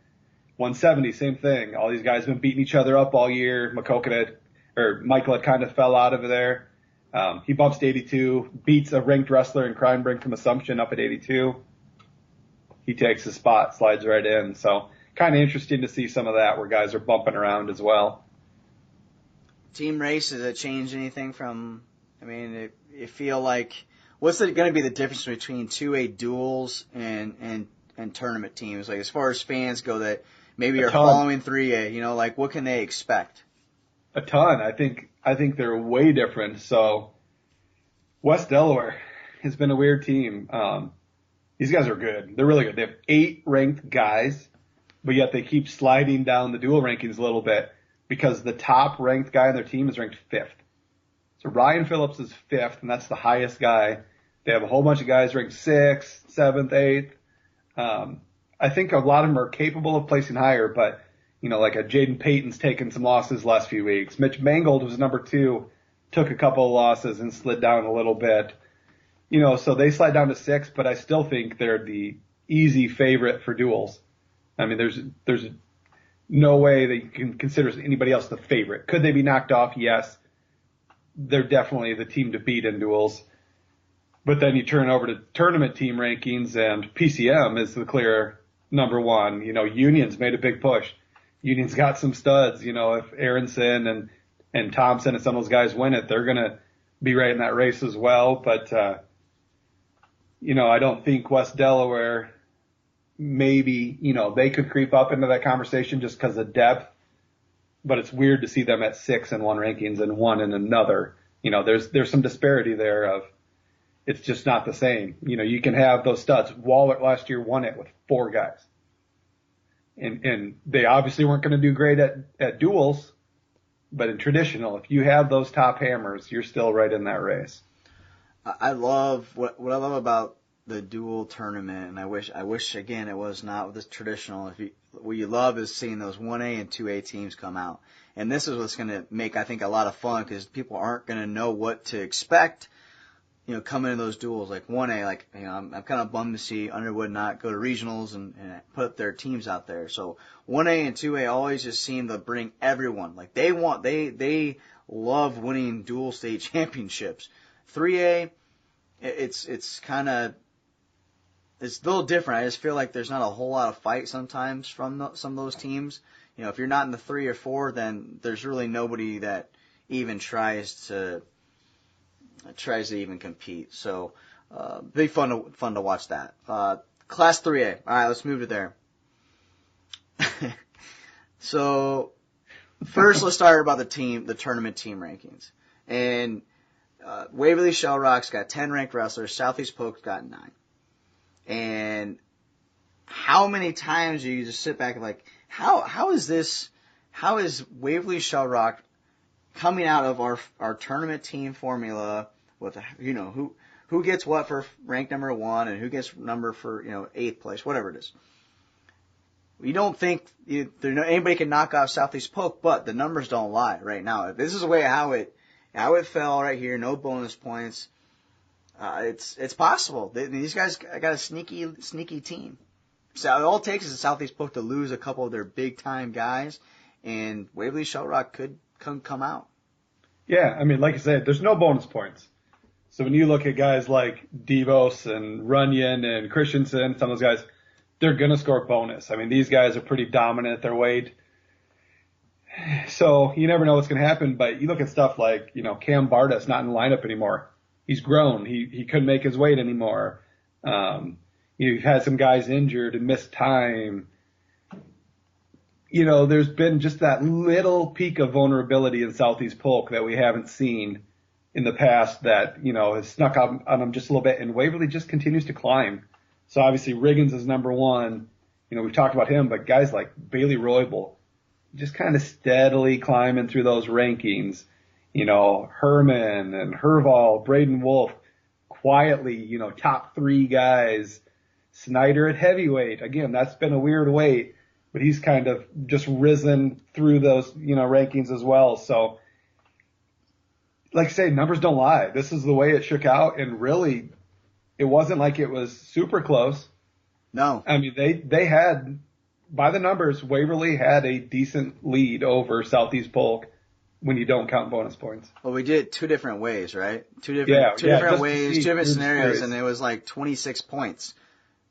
170, same thing. All these guys have been beating each other up all year. Michael had kind of fell out of there. He bumps to 82, beats a ranked wrestler in Kreinbrink from Assumption up at 82. He takes his spot, slides right in. So kind of interesting to see some of that where guys are bumping around as well. Team race, does it change anything from, you feel like, what's going to be the difference between 2A duels and tournament teams? Like as far as fans go that maybe are following 3A, like what can they expect? A ton. I think they're way different. So West Delaware has been a weird team. These guys are good. They're really good. They have 8 ranked guys, but yet they keep sliding down the dual rankings a little bit because the top ranked guy on their team is ranked 5th. So Ryan Phillips is 5th, and that's the highest guy. They have a whole bunch of guys ranked 6th, 7th, 8th. I think a lot of them are capable of placing higher, but, like a Jaden Payton's taken some losses last few weeks. Mitch Mangold was number 2, took a couple of losses and slid down a little bit. So they slide down to 6, but I still think they're the easy favorite for duels. I mean, there's no way that you can consider anybody else the favorite. Could they be knocked off? Yes. They're definitely the team to beat in duels. But then you turn over to tournament team rankings, and PCM is the clear number one. Union's made a big push. Union's got some studs. If Aronson and Thompson and some of those guys win it, they're going to be right in that race as well. But, I don't think West Delaware maybe, they could creep up into that conversation just because of depth. But it's weird to see them at 6 in one rankings and 1 in another. There's some disparity there of it's just not the same. You can have those studs. Wahlert last year won it with 4 guys. And they obviously weren't going to do great at duels, but in traditional, if you have those top hammers, you're still right in that race. I love what I love about the dual tournament, and I wish again it was not with the traditional. What you love is seeing those 1A and 2A teams come out, and this is what's going to make I think a lot of fun because people aren't going to know what to expect. Coming into those duels like 1A, I'm kind of bummed to see Underwood not go to regionals and put up their teams out there. So 1A and 2A always just seem to bring everyone. Like they love winning dual state championships. 3A, it's a little different. I just feel like there's not a whole lot of fight sometimes from some of those teams. If you're not in the 3 or 4, then there's really nobody that even tries to even compete. So, be fun to watch that. Class 3A. All right, let's move to there. So, First, let's start about the tournament team rankings. And Waverly Shell Rock's got 10 ranked wrestlers. Southeast Polk's got 9. And how many times do you just sit back and like, how is Waverly Shell Rock coming out of our tournament team formula with, who gets what for rank number 1 and who gets number for, 8th place, whatever it is. You don't think anybody can knock off Southeast Polk, but the numbers don't lie right now. This is the way how it fell right here, no bonus points. It's possible. These guys got a sneaky team. So all it takes is Southeast Polk to lose a couple of their big time guys, and Waverly Shell Rock could come out. Yeah, I mean, like I said, there's no bonus points. So when you look at guys like Devos and Runyon and Christensen, some of those guys, they're going to score bonus. I mean, these guys are pretty dominant at their weight. So you never know what's going to happen, but you look at stuff like, Cam Barda's not in the lineup anymore. He's grown. He couldn't make his weight anymore. You've had some guys injured and missed time. There's been just that little peak of vulnerability in Southeast Polk that we haven't seen in the past that, has snuck up on them just a little bit, and Waverly just continues to climb. So obviously Riggins is number 1. We've talked about him, but guys like Bailey Roybal just kind of steadily climbing through those rankings. Herman and Herval, Braden Wolf, quietly, top 3 guys. Snyder at heavyweight. Again, that's been a weird weight, but he's kind of just risen through those, rankings as well. So, like I say, numbers don't lie. This is the way it shook out, and really, it wasn't like it was super close. No. I mean, they had, by the numbers, Waverly had a decent lead over Southeast Polk when you don't count bonus points. Well, we did it 2 different ways, right? Two different ways, 2 different scenarios, and it was like 26 points.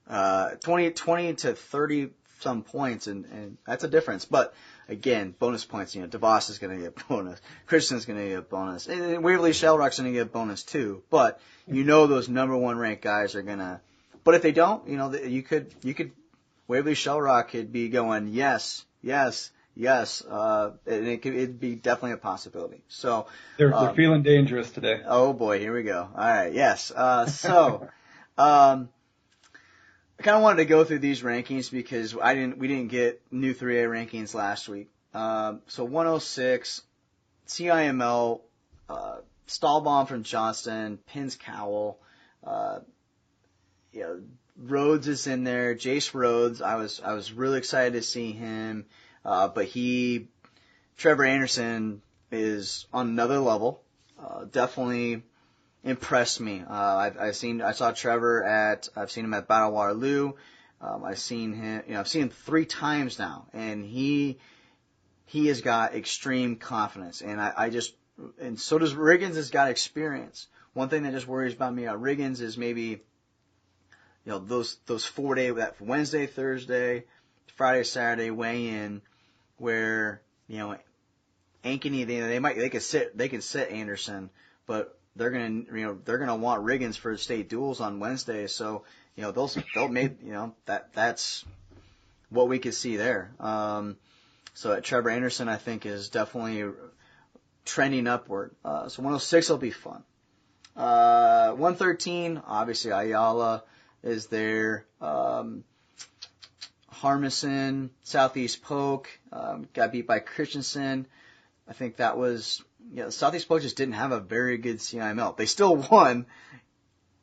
20 to 30 some points, and that's a difference. But again, bonus points, DeVos is going to get bonus. Christian's going to get a bonus. And Waverly Shell Rock's going to get a bonus too. But those number 1 ranked guys are going to, but if they don't, you could, Waverly Shell Rock could be going, yes, and it'd be definitely a possibility. So they're feeling dangerous today. Oh boy, here we go. All right, yes. I kind of wanted to go through these rankings because we didn't get new 3A rankings last week. So 106, CIML, Stahlbaum from Johnston, Pins Cowell, Rhodes is in there. Jace Rhodes, I was really excited to see him, but Trevor Anderson is on another level. Definitely impressed me. I saw Trevor I've seen him at Battle Waterloo. I've seen him 3 times now, and he has got extreme confidence, and so does Riggins. Has got experience. One thing that just worries about me about Riggins is maybe, those 4 days, that Wednesday, Thursday, Friday, Saturday weigh-in, where, Ankeny, they can sit Anderson, but they're gonna want Riggins for state duels on Wednesday, so that's what we could see there. So Trevor Anderson, I think, is definitely trending upward. So 106 will be fun. 113, obviously Ayala is there. Harmison, Southeast Polk, got beat by Christensen. I think that was, Southeast Polk just didn't have a very good CIML. They still won.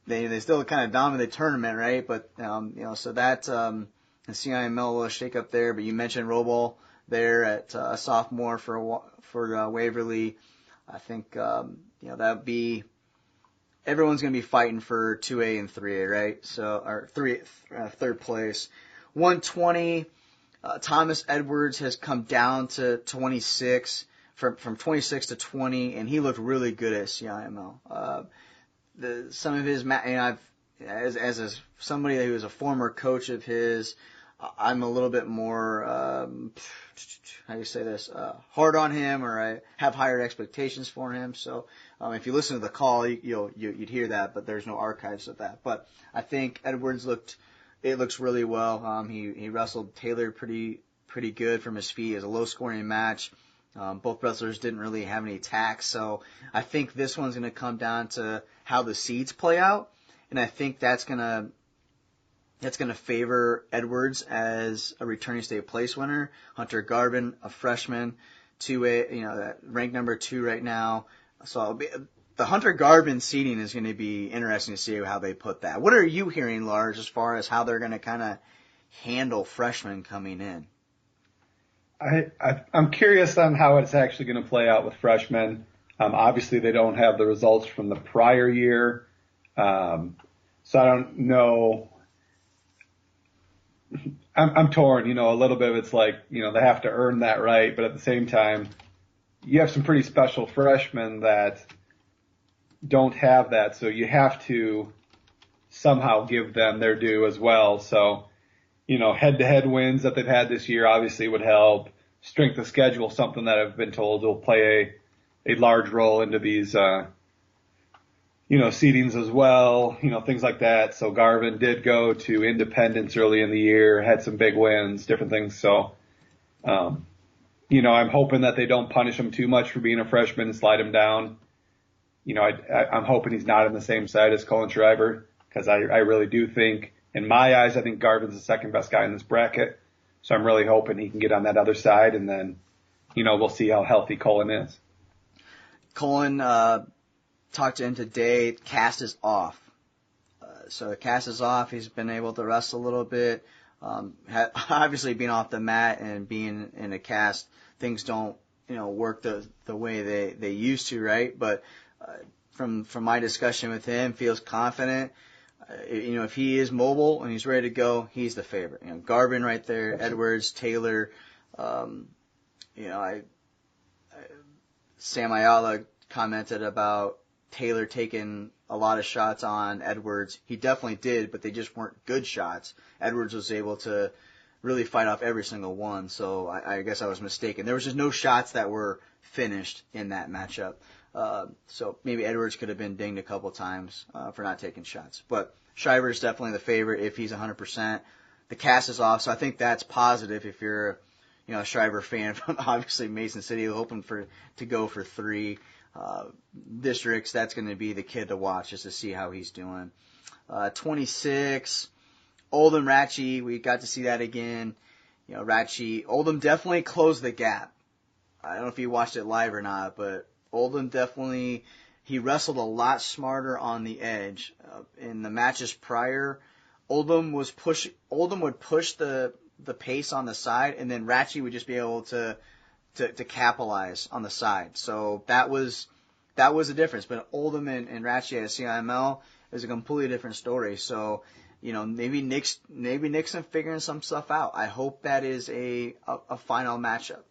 They still kind of dominated the tournament, right? But, so that, the CIML will shake up there. But you mentioned Robol there at sophomore for Waverly. I think, that'd be, everyone's going to be fighting for 2A and 3A, right? So, or third place. 120, Thomas Edwards has come down to 26. From 26 to 20, and he looked really good at CIML. Some of his, as somebody who was a former coach of his, I'm a little bit more, how do you say this, hard on him, or I have higher expectations for him. So if you listen to the call, you'd hear that, but there's no archives of that. But I think Edwards looks really well. He wrestled Taylor pretty good from his feet. It was a low scoring match. Both wrestlers didn't really have any attacks, so I think this one's going to come down to how the seeds play out, and I think that's going to favor Edwards as a returning state place winner. Hunter Garvin, a freshman, ranked number 2 right now. So the Hunter Garvin seeding is going to be interesting to see how they put that. What are you hearing, Lars, as far as how they're going to kind of handle freshmen coming in? I'm curious on how it's actually going to play out with freshmen. Obviously, they don't have the results from the prior year, so I don't know. I'm torn. A little bit of it's like, they have to earn that right, but at the same time, you have some pretty special freshmen that don't have that, so you have to somehow give them their due as well. So, head-to-head wins that they've had this year obviously would help. Strength of schedule, something that I've been told will play a large role into these, seedings as well, things like that. So Garvin did go to Independence early in the year, had some big wins, different things. So, I'm hoping that they don't punish him too much for being a freshman and slide him down. I'm hoping he's not on the same side as Colin Schreiber, because I really do think, in my eyes, I think Garvin's the second best guy in this bracket. So I'm really hoping he can get on that other side, and then, we'll see how healthy Colin is. Colin, talked to him today. Cast is off. So the cast is off. He's been able to wrestle a little bit. Obviously, being off the mat and being in a cast, things don't, work the way they used to, right? But from my discussion with him, feels confident. If he is mobile and he's ready to go, he's the favorite. Garvin right there, Edwards, Taylor. Sam Ayala commented about Taylor taking a lot of shots on Edwards. He definitely did, but they just weren't good shots. Edwards was able to really fight off every single one, so I guess I was mistaken. There was just no shots that were finished in that matchup. So maybe Edwards could have been dinged a couple times for not taking shots. But Schreiber is definitely the favorite if he's 100%. The cast is off, so I think that's positive if you're a Schreiber fan from obviously Mason City, hoping to go for 3 districts. That's going to be the kid to watch just to see how he's doing. 26, Oldham Ratchie, we got to see that again. Oldham definitely closed the gap. I don't know if you watched it live or not, but Oldham definitely, he wrestled a lot smarter on the edge. In the matches prior, Oldham would push the pace on the side, and then Ratchie would just be able to capitalize on the side. So that was the difference. But Oldham and Ratchie at CIML is a completely different story. So, maybe Nixon figuring some stuff out. I hope that is a final matchup.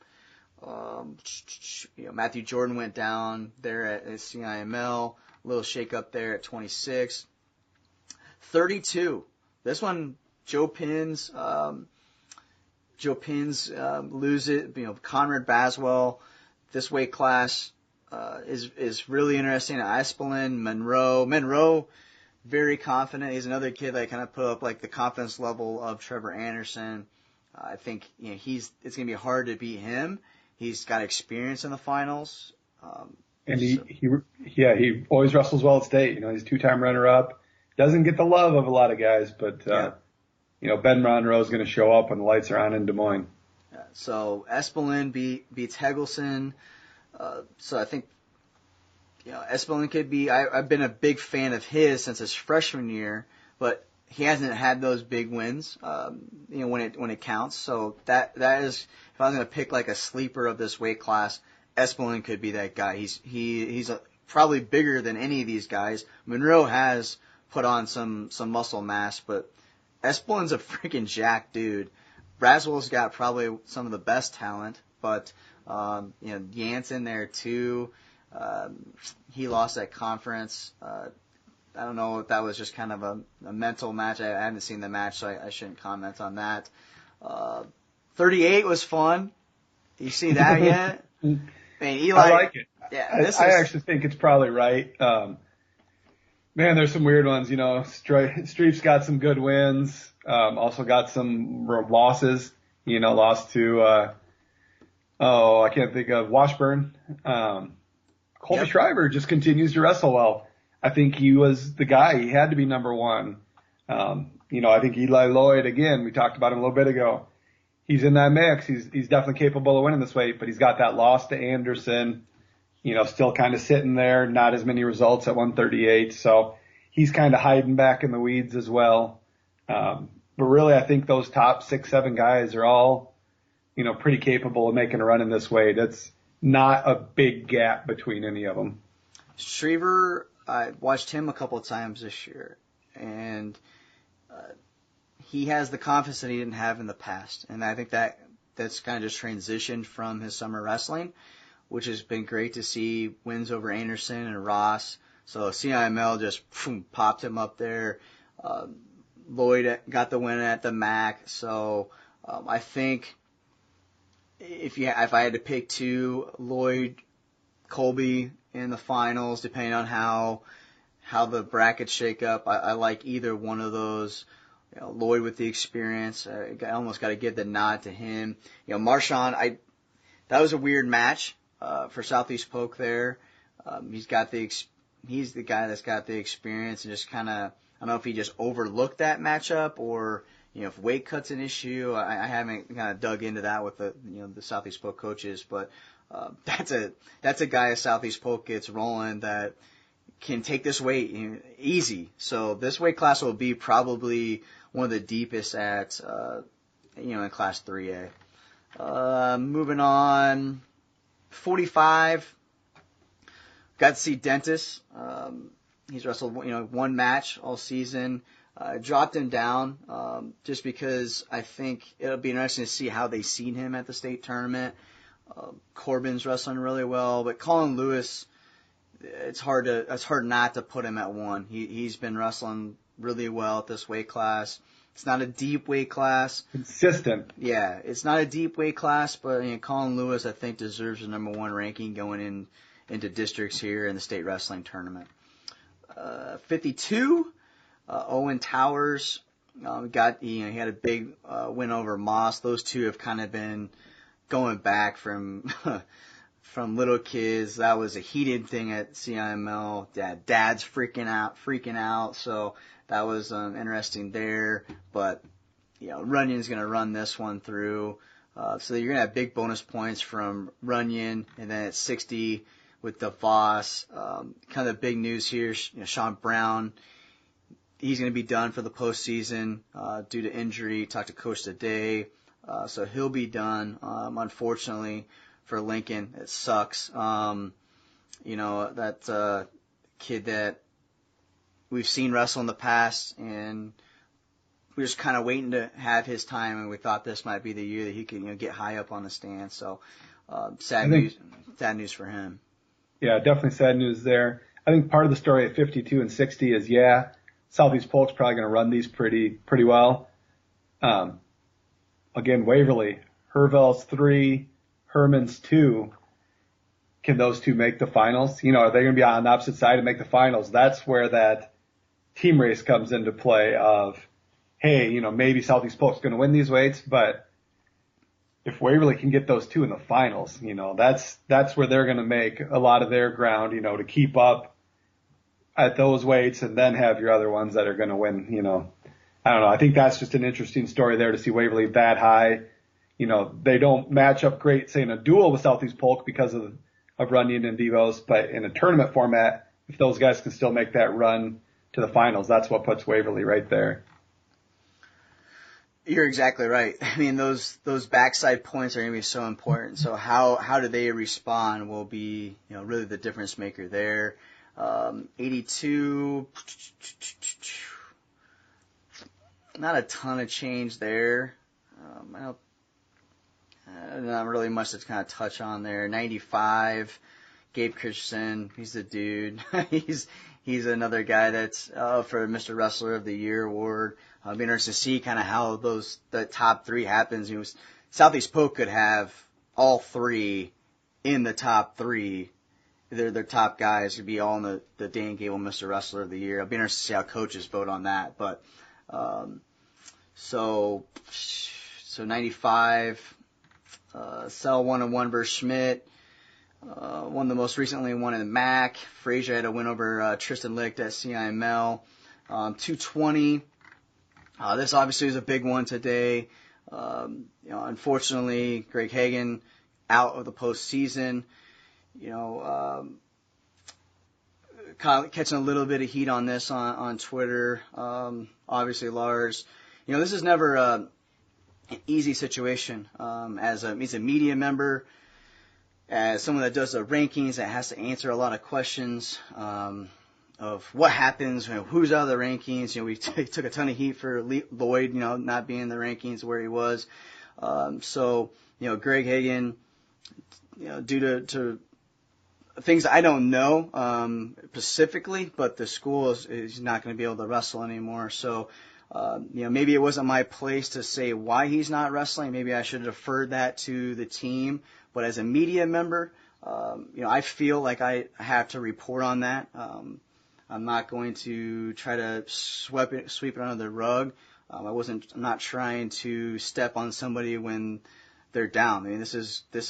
Matthew Jordan went down there at CIML. A little shake up there at 26. 32. This one, Joe Pins lose it. Conrad Baswell, this weight class is really interesting. Espelin, Monroe, very confident. He's another kid that kind of put up like the confidence level of Trevor Anderson. I think it's going to be hard to beat him. He's got experience in the finals. And he always wrestles well at state. He's a 2-time runner-up. Doesn't get the love of a lot of guys, but Ben Monroe is going to show up when the lights are on in Des Moines. Yeah, so Espelin beats Hegelson. So I think Espelin could be. I've been a big fan of his since his freshman year, but he hasn't had those big wins. When it counts. So that is, if I was going to pick like a sleeper of this weight class, Espelin could be that guy. He's probably bigger than any of these guys. Monroe has put on some muscle mass, but Espelin's a freaking jacked dude. Braswell's got probably some of the best talent, but Jansen there too. He lost that conference. I don't know if that was just kind of a mental match. I haven't seen the match, so I shouldn't comment on that. 38 was fun. You see that yet? Man, Eli, I like it. Yeah, I actually think it's probably right. Man, there's some weird ones. Streep's got some good wins. Also got some losses. Lost to Oh, I can't think of Washburn. Colby Schreiber just continues to wrestle well. I think he was the guy. He had to be number one. I think Eli Lloyd, again, we talked about him a little bit ago. He's in that mix. He's definitely capable of winning this weight, but he's got that loss to Anderson, still kind of sitting there, not as many results at 138. So he's kind of hiding back in the weeds as well. But really, I think those top 6, 7 guys are all, pretty capable of making a run in this weight. It's not a big gap between any of them. Shriver, I watched him a couple of times this year, and he has the confidence that he didn't have in the past. And I think that's kind of just transitioned from his summer wrestling, which has been great to see. Wins over Anderson and Ross. So CIML just popped him up there. Lloyd got the win at the MAC. So I think if I had to pick 2, Lloyd, Colby in the finals, depending on how the brackets shake up, I like either one of those. Lloyd with the experience, I almost got to give the nod to him. Marshawn, that was a weird match for Southeast Polk there. He's the guy that's got the experience, and just kind of, I don't know if he just overlooked that matchup or if weight cut's an issue. I haven't kind of dug into that with the Southeast Polk coaches, but that's a guy as Southeast Polk gets rolling that can take this weight easy. So this weight class will be probably one of the deepest at in Class 3A. Moving on, 45. Got to see Dentis. He's wrestled one match all season. Dropped him down just because I think it'll be interesting to see how they seen him at the state tournament. Corbin's wrestling really well, but Colin Lewis, it's hard not to put him at 1. He's been wrestling really well at this weight class. It's not a deep weight class. Consistent. Yeah, it's not a deep weight class, but Colin Lewis, I think, deserves a number 1 ranking going into districts here in the state wrestling tournament. 52, Owen Towers he had a big win over Moss. Those two have kind of been going back from from little kids. That was a heated thing at CIML. Dad's freaking out. So that was interesting there. But Runyon's going to run this one through. So you're going to have big bonus points from Runyon, and then at 60 with DeVos. Kind of big news here. Sean Brown, he's going to be done for the postseason due to injury. Talked to Coach today. So he'll be done. Unfortunately for Lincoln, it sucks. That kid that we've seen wrestle in the past, and we're just kind of waiting to have his time, and we thought this might be the year that he can get high up on the stand. So sad news for him. Yeah, definitely sad news there. I think part of the story at 52 and 60 is, Southeast Polk's probably going to run these pretty well. Again, Waverly, Hervel's 3, Herman's 2. Can those 2 make the finals? Are they going to be on the opposite side and make the finals? That's where that team race comes into play of, hey, maybe Southeast Polk's going to win these weights, but if Waverly can get those 2 in the finals, that's where they're going to make a lot of their ground, to keep up at those weights and then have your other ones that are going to win, I don't know. I think that's just an interesting story there to see Waverly that high. They don't match up great, say, in a duel with Southeast Polk because of Runyon and Devos, but in a tournament format, if those guys can still make that run to the finals, that's what puts Waverly right there. You're exactly right. I mean, those backside points are going to be so important. So how do they respond will be, really the difference maker there. 82, not a ton of change there. Not really much to kind of touch on there. 95, Gabe Christensen, he's the dude. He's another guy that's for Mr. Wrestler of the Year award. It'll be interesting to see kind of how the top 3 happens. Southeast Polk could have all 3 in the top 3. Their top guys could be all in the Dan Gable Mr. Wrestler of the Year. It'll be interesting to see how coaches vote on that. But so 95. Cell 1-1 versus Schmidt. Won the most recently one in the MAC. Frazier had a win over Tristan Licht at CIML. 220. This obviously is a big one today. Unfortunately, Greg Hager out of the postseason. Catching a little bit of heat on this on Twitter. Obviously, Lars. This is never an easy situation. He's a media member, as someone that does the rankings, that has to answer a lot of questions of what happens, who's out of the rankings. We took a ton of heat for Lloyd, not being in the rankings where he was. So Greg Hager, due to things I don't know specifically, but the school is not going to be able to wrestle anymore. So, maybe it wasn't my place to say why he's not wrestling. Maybe I should have deferred that to the team. But as a media member, I feel like I have to report on that. I'm not going to try to sweep it under the rug. I'm not trying to step on somebody when they're down. I mean, this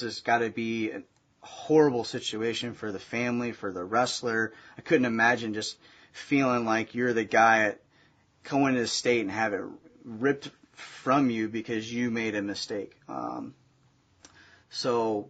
has got to be a horrible situation for the family, for the wrestler. I couldn't imagine just feeling like you're the guy going to the state and have it ripped from you because you made a mistake. So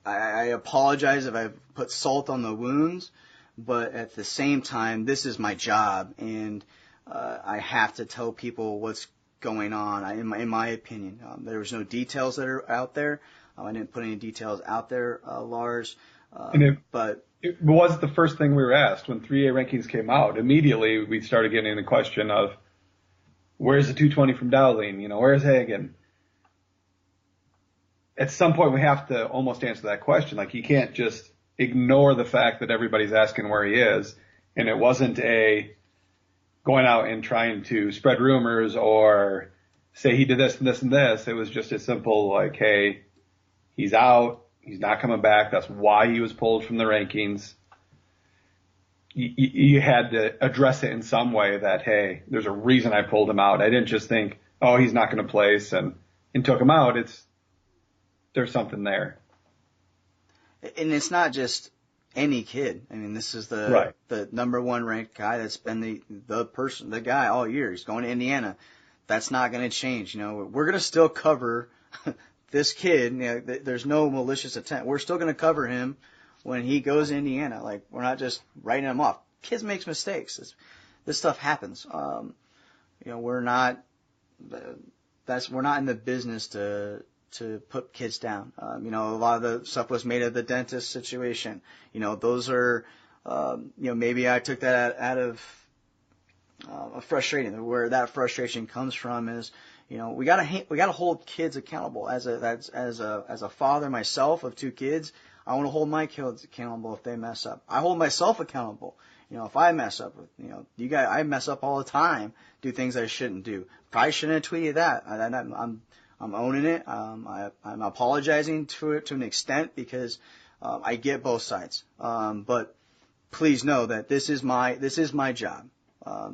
I apologize if I've put salt on the wounds, but at the same time, this is my job, and I have to tell people what's going on. In my opinion, there was no details that are out there. I didn't put any details out there, Lars. But it was the first thing we were asked when 3A rankings came out. Immediately, we started getting the question of, where's the 220 from Dowling? Where's Hagen? At some point, we have to almost answer that question. Like, you can't just ignore the fact that everybody's asking where he is. And it wasn't going out and trying to spread rumors or say he did this and this and this. It was just as simple like, hey, he's out. He's not coming back. That's why he was pulled from the rankings. You had to address it in some way that, hey, there's a reason I pulled him out. I didn't just think, oh, he's not going to place and took him out. There's something there. And it's not just any kid. I mean, this is the number one ranked guy that's been the guy all year. He's going to Indiana. That's not going to change. We're going to still cover this kid. There's no malicious intent. We're still going to cover him when he goes to Indiana. Like, we're not just writing him off. Kids make mistakes. This stuff happens. We're not in the business to put kids down. A lot of the stuff was made of the dentist situation. Those are, maybe I took that out of frustrating. Where that frustration comes from is, we gotta hold kids accountable. As a father myself of two kids, I want to hold my kids accountable if they mess up. I hold myself accountable. If I mess up, I mess up all the time, do things I shouldn't do. Probably shouldn't have tweeted that. I'm owning it. I'm apologizing to it to an extent because I get both sides. But please know that this is my job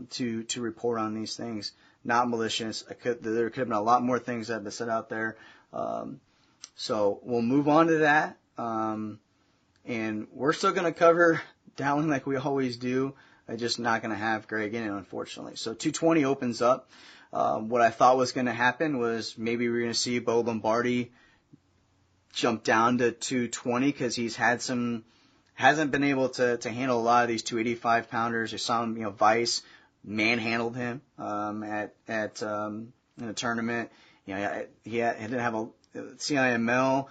to report on these things, not malicious. There could have been a lot more things that have been said out there. So we'll move on to that. And we're still going to cover Dowling like we always do. I'm just not going to have Greg in it, unfortunately. So 220 opens up. What I thought was going to happen was maybe we're going to see Bo Lombardi jump down to 220 because hasn't been able to handle a lot of these 285 pounders. You saw him, Vice manhandled him in a tournament. He didn't have a CIML.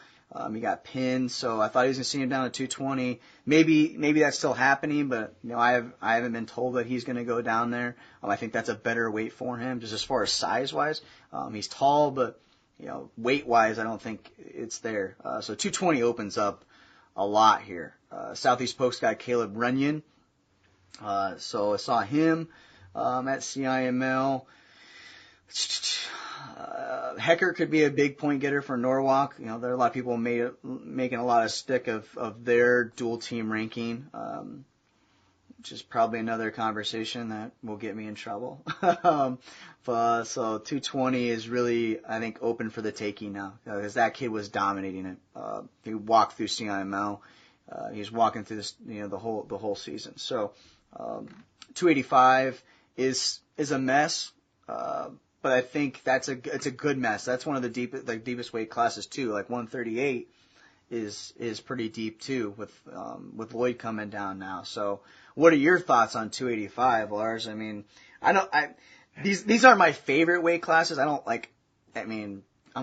He got pinned, so I thought he was going to see him down to 220. Maybe that's still happening, but I haven't been told that he's going to go down there. I think that's a better weight for him, just as far as size wise. He's tall, but weight wise, I don't think it's there. So 220 opens up a lot here. Southeast Polk's got Caleb Runyon. So I saw him at CIML. Hager could be a big point getter for Norwalk. There are a lot of people making a lot of stick of their dual team ranking. which is probably another conversation that will get me in trouble. So 220 is really, I think, open for the taking now, because that kid was dominating it. He walked through CIML. He's walking through this, the whole season. So 285 is a mess, but I think it's a good mess. That's one of the deepest weight classes too. Like 138 is pretty deep too, with Lloyd coming down now. So what are your thoughts on 285, Lars? I mean, these aren't my favorite weight classes. I'm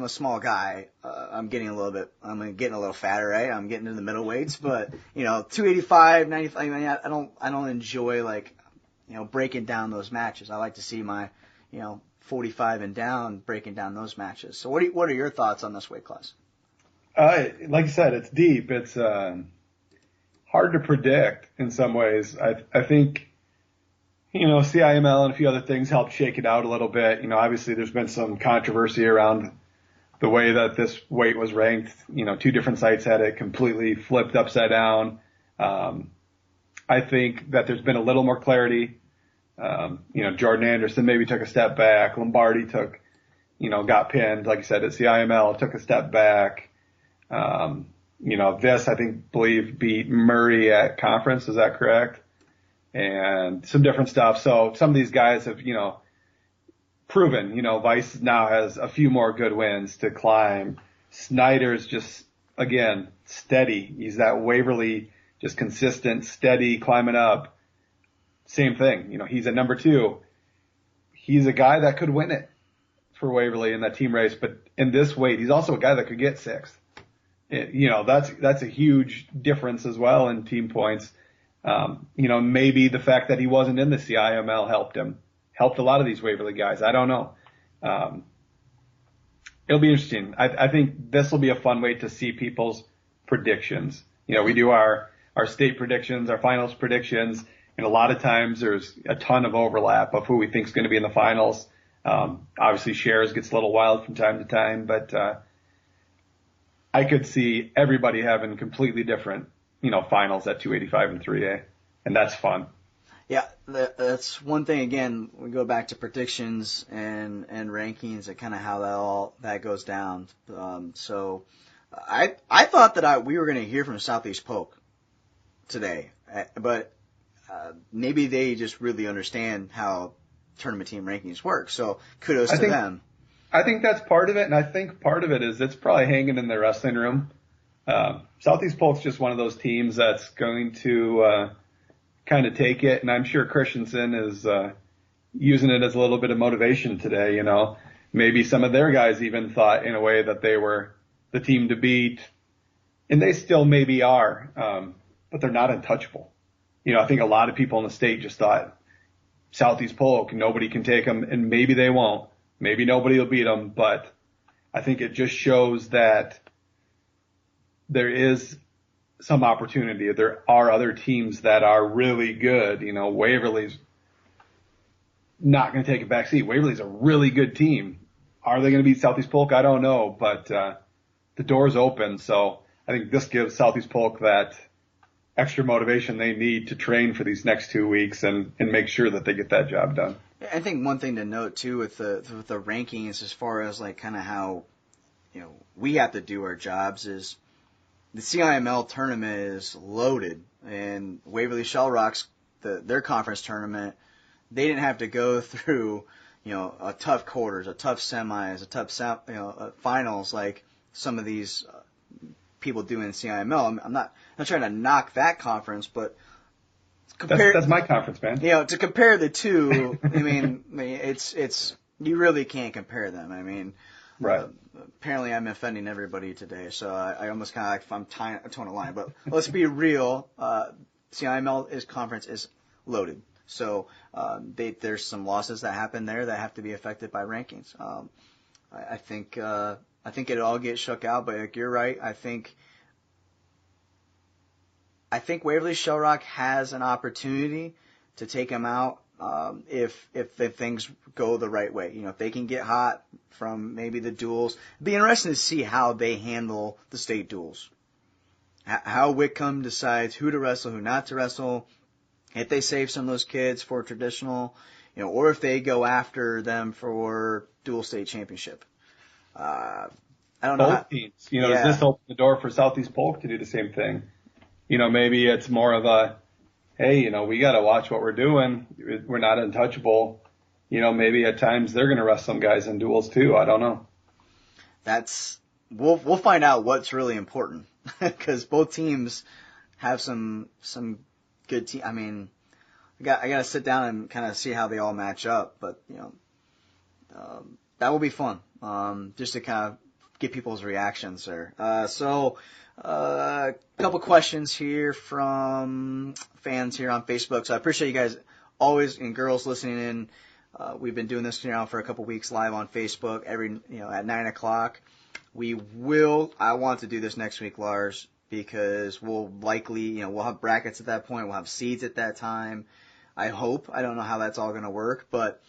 a small guy. I'm getting a little fatter, right? I'm getting into the middleweights, but 285, 95. I don't enjoy breaking down those matches. I like to see my 45 and down breaking down those matches. So what are your thoughts on this weight class? Like you said, it's deep. It's hard to predict in some ways. I think CIML and a few other things helped shake it out a little bit. Obviously there's been some controversy around the way that this weight was ranked. Two different sites had it completely flipped upside down. I think that there's been a little more clarity. Jordan Anderson maybe took a step back. Lombardi got pinned, like you said, at CIML, took a step back. This, I believe beat Murray at conference. Is that correct? And some different stuff. So some of these guys have, proven, Vice now has a few more good wins to climb. Snyder's just, again, steady. He's that Waverly, just consistent, steady, climbing up. Same thing. He's at number 2. He's a guy that could win it for Waverly in that team race, but in this weight, he's also a guy that could get 6th. That's a huge difference as well in team points. Maybe the fact that he wasn't in the CIML helped a lot of these Waverly guys. I don't know. It'll be interesting. I think this will be a fun way to see people's predictions. We do our state predictions, our finals predictions, and a lot of times there's a ton of overlap of who we think is going to be in the finals. Obviously shares gets a little wild from time to time, but, I could see everybody having completely different, finals at 285 and 3A, and that's fun. Yeah, that's one thing. Again, we go back to predictions and rankings and kind of how that goes down. So I thought that we were going to hear from Southeast Polk today, but maybe they just really understand how tournament team rankings work. So kudos to them. I think that's part of it, and I think part of it is it's probably hanging in their wrestling room. Southeast Polk's just one of those teams that's going to kind of take it, and I'm sure Christensen is using it as a little bit of motivation today. Maybe some of their guys even thought in a way that they were the team to beat, and they still maybe are, but they're not untouchable. I think a lot of people in the state just thought Southeast Polk, nobody can take them, and maybe they won't. Maybe nobody will beat them, but I think it just shows that there is some opportunity. There are other teams that are really good. Waverly's not going to take a back seat. Waverly's a really good team. Are they going to beat Southeast Polk? I don't know, but the door's open. So I think this gives Southeast Polk that extra motivation they need to train for these next 2 weeks and make sure that they get that job done. I think one thing to note too with the rankings, as far as kind of how we have to do our jobs, is the CIML tournament is loaded, and Waverly Shell Rocks, their conference tournament, they didn't have to go through a tough quarters, a tough semis, a tough finals like some of these people do in CIML. I'm not trying to knock that conference, but that's my conference, man. To compare the two, it's you really can't compare them. Right. Apparently I'm offending everybody today, so I almost kind of I'm towing a line. But let's be real. CIML conference is loaded, so there's some losses that happen there that have to be affected by rankings. I think it all gets shook out, but you're right. I think Waverly Shell Rock has an opportunity to take them out if things go the right way. If they can get hot from maybe the duels. It'd be interesting to see how they handle the state duels. How Whitcomb decides who to wrestle, who not to wrestle. if they save some of those kids for traditional, or if they go after them for dual state championship. I don't know. Both teams. Does this open the door for Southeast Polk to do the same thing? Maybe it's more of a, hey, we got to watch what we're doing. We're not untouchable. Maybe at times they're going to rest some guys in duels too. I don't know. We'll find out what's really important because both teams have some good team. I mean, I got to sit down and kind of see how they all match up, but that will be fun. Just to kind of get people's reactions there. So a couple questions here from fans here on Facebook. So I appreciate you guys always, and girls listening in. We've been doing this now for a couple weeks live on Facebook every, at 9 o'clock. I want to do this next week, Lars, because we'll likely, we'll have brackets at that point. We'll have seeds at that time. I hope. I don't know how that's all going to work, but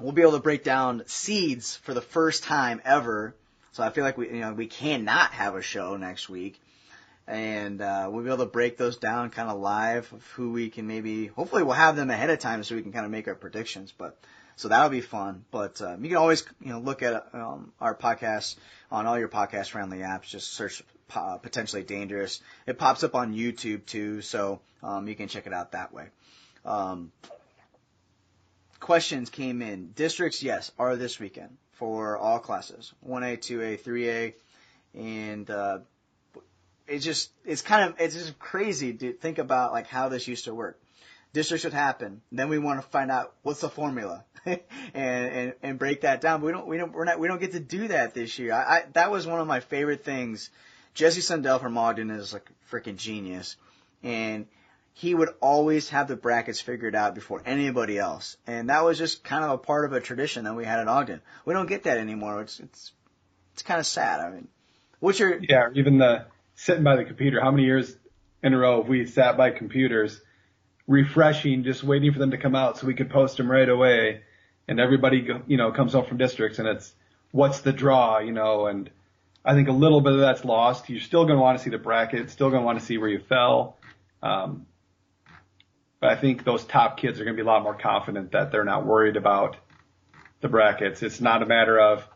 we'll be able to break down seeds for the first time ever. So I feel like we cannot have a show next week. And we'll be able to break those down kind of live of who we can hopefully we'll have them ahead of time so we can kind of make our predictions. So that'll be fun. But you can always, look at our podcast on all your podcast friendly apps. Just search Potentially Dangerous. It pops up on YouTube too, so you can check it out that way. Questions came in. Districts, yes, are this weekend for all classes. 1A, 2A, 3A, and it's just crazy to think about like how this used to work. Districts would happen, then we want to find out what's the formula and break that down. But we don't get to do that this year. That was one of my favorite things. Jesse Sundell from Ogden is like a freaking genius, and he would always have the brackets figured out before anybody else, and that was just kind of a part of a tradition that we had at Ogden. We don't get that anymore. It's kind of sad. I mean, even sitting by the computer. How many years in a row have we sat by computers, refreshing, just waiting for them to come out so we could post them right away, and everybody comes home from districts and it's what's the draw, and I think a little bit of that's lost. You're still going to want to see the bracket, still going to want to see where you fell. But I think those top kids are going to be a lot more confident that they're not worried about the brackets. It's not a matter of,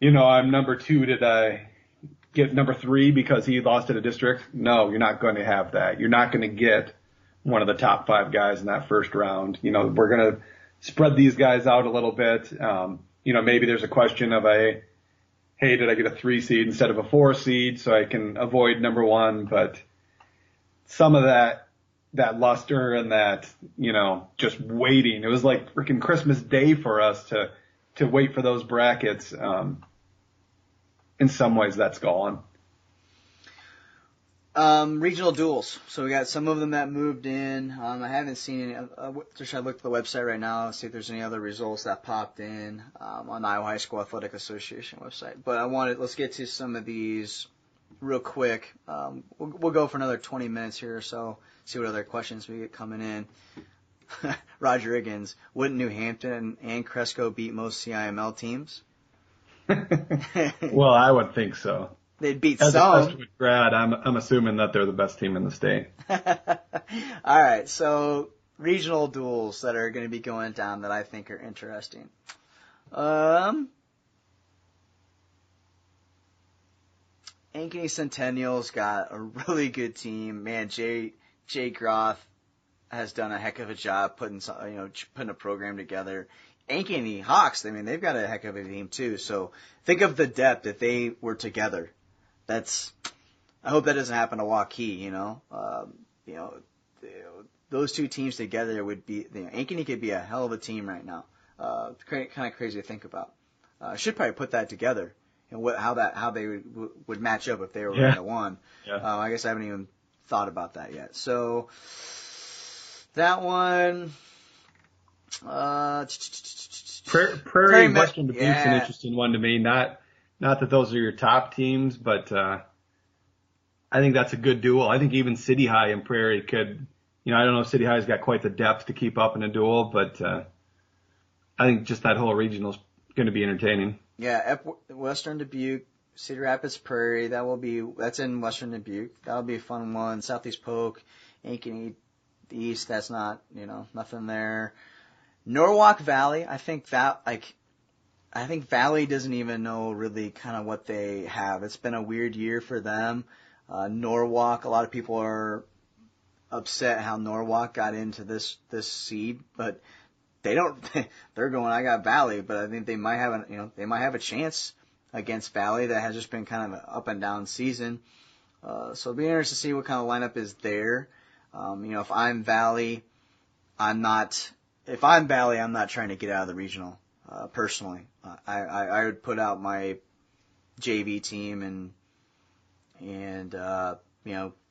I'm number 2. Did I get number 3 because he lost at a district? No, you're not going to have that. You're not going to get one of the top 5 guys in that first round. We're going to spread these guys out a little bit. Maybe there's a question of hey, did I get a 3 seed instead of a 4 seed so I can avoid number 1? But some of that luster and that, just waiting. It was like freaking Christmas Day for us to wait for those brackets. In some ways that's gone. Regional duels. So we got some of them that moved in. I haven't seen any. Just I look at the website right now, see if there's any other results that popped in on the Iowa High School Athletic Association website. But let's get to some of these real quick. We'll go for another 20 minutes here or so, see what other questions we get coming in. Roger Higgins, wouldn't New Hampton and Cresco beat most CIML teams? Well, I would think so. They'd beat As some. a freshman grad, I'm assuming that they're the best team in the state. All right, so regional duels that are going to be going down that I think are interesting. Ankeny Centennial's got a really good team. Man, Jay Groth has done a heck of a job putting a program together. Ankeny Hawks, they've got a heck of a team too. So think of the depth if they were together. I hope that doesn't happen to Waukee, those two teams together would be, Ankeny could be a hell of a team right now. Kind of crazy to think about. I should probably put that together. How they would match up if they were in the one. Yeah. I guess I haven't even thought about that yet. So that one. Prairie Western Dubuque's an interesting one to me. Not that those are your top teams, but I think that's a good duel. I think even City High and Prairie could. I don't know if City High's got quite the depth to keep up in a duel, but I think just that whole regional's going to be entertaining. Yeah, Western Dubuque, Cedar Rapids Prairie, that's in Western Dubuque. That'll be a fun one. Southeast Polk, Ankeny, The East, that's not, nothing there. Norwalk Valley, I think Valley doesn't even know really kind of what they have. It's been a weird year for them. Norwalk, a lot of people are upset how Norwalk got into this seed, but they're going, I got Valley, but I think they might have a chance against Valley. That has just been kind of an up and down season. So it'll be interesting to see what kind of lineup is there. If I'm Valley, I'm not trying to get out of the regional, personally. I would put out my JV team and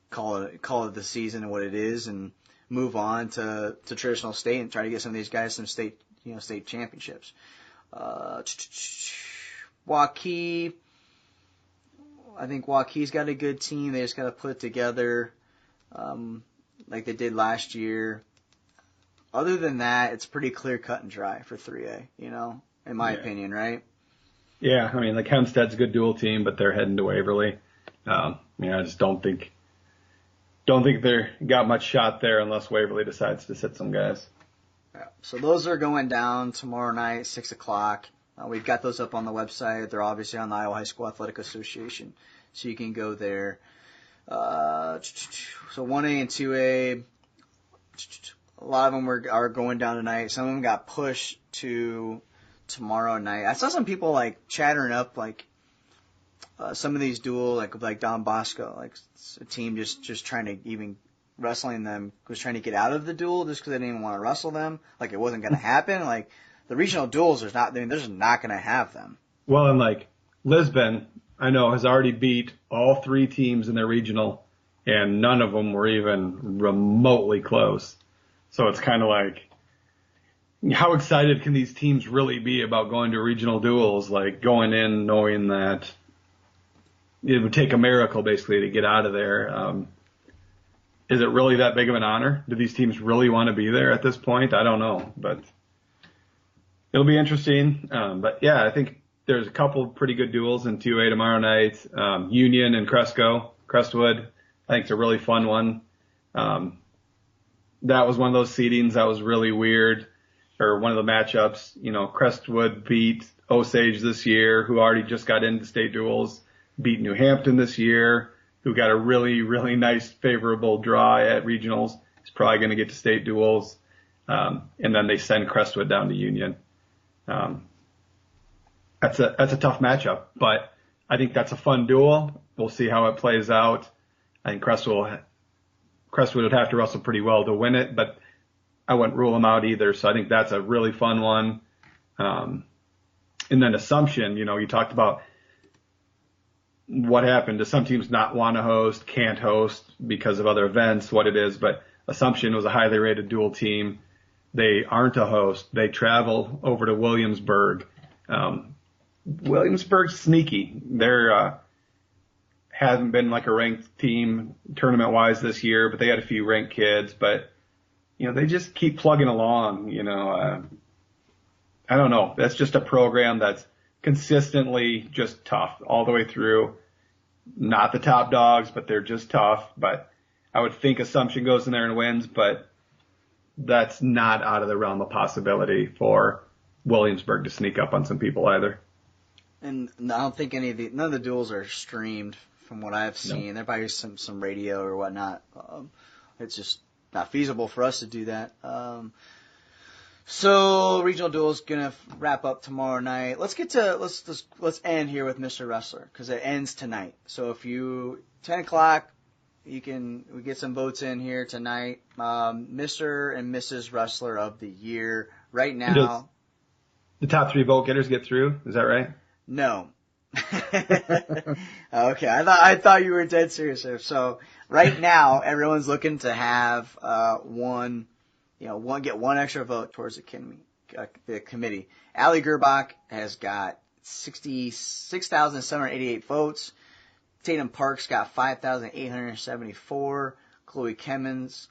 call it the season and what it is, and move on to traditional state and try to get some of these guys some state championships. Waukee, I think Waukee's got a good team. They just got to put it together, like they did last year. Other than that, it's pretty clear cut and dry for 3A, in my opinion, right? Yeah, I mean, like Hempstead's a good dual team, but they're heading to Waverly. I just don't think they got much shot there unless Waverly decides to sit some guys. Yeah. So those are going down tomorrow night, 6:00. We've got those up on the website. They're obviously on the Iowa High School Athletic Association, so you can go there. So 1A and 2A, a lot of them are going down tonight. Some of them got pushed to tomorrow night. I saw some people like chattering up like some of these dual, like Don Bosco, like a team just trying to even wrestling them was trying to get out of the duel just because they didn't even want to wrestle them. Like it wasn't going to happen. Like the regional duels, they're just not going to have them. Well, and like Lisbon, I know, has already beat all 3 teams in their regional, and none of them were even remotely close. So it's kind of like, how excited can these teams really be about going to regional duels? Like going in knowing that it would take a miracle basically to get out of there. Is it really that big of an honor? Do these teams really want to be there at this point? I don't know, but it'll be interesting. But yeah, I think there's a couple pretty good duels in 2A tomorrow night. Union and Crestwood. I think it's a really fun one. That was one of those seedings that was really weird, or one of the matchups. Crestwood beat Osage this year, who already just got into state duels, beat New Hampton this year, who got a really, really nice favorable draw at regionals. He's probably going to get to state duels. And then they send Crestwood down to Union. That's a tough matchup, but I think that's a fun duel. We'll see how it plays out. I think Crestwood would have to wrestle pretty well to win it, but I wouldn't rule them out either. So I think that's a really fun one. And then Assumption, you talked about what happened. Do some teams not want to host, can't host because of other events, what it is, but Assumption was a highly rated dual team. They aren't a host. They travel over to Williamsburg. Williamsburg's sneaky. They're hasn't been like a ranked team tournament-wise this year, but they had a few ranked kids. But, they just keep plugging along, I don't know. That's just a program that's consistently just tough all the way through. Not the top dogs, but they're just tough. But I would think Assumption goes in there and wins, but that's not out of the realm of possibility for Williamsburg to sneak up on some people either. And I don't think none of the duels are streamed from what I've seen. No. There probably some radio or whatnot. It's just not feasible for us to do that. So regional duels gonna wrap up tomorrow night. Let's end here with Mr. Wrestler because it ends tonight. So if 10:00, we get some votes in here tonight. Mr. and Mrs. Wrestler of the Year right now. The top 3 vote getters get through. Is that right? No. Okay, I thought you were dead serious there. So right now, everyone's looking to have get one extra vote towards the committee. Allie Gerbach has got 66,788 votes. Tatum Parks got 5,874. Chloe Clemens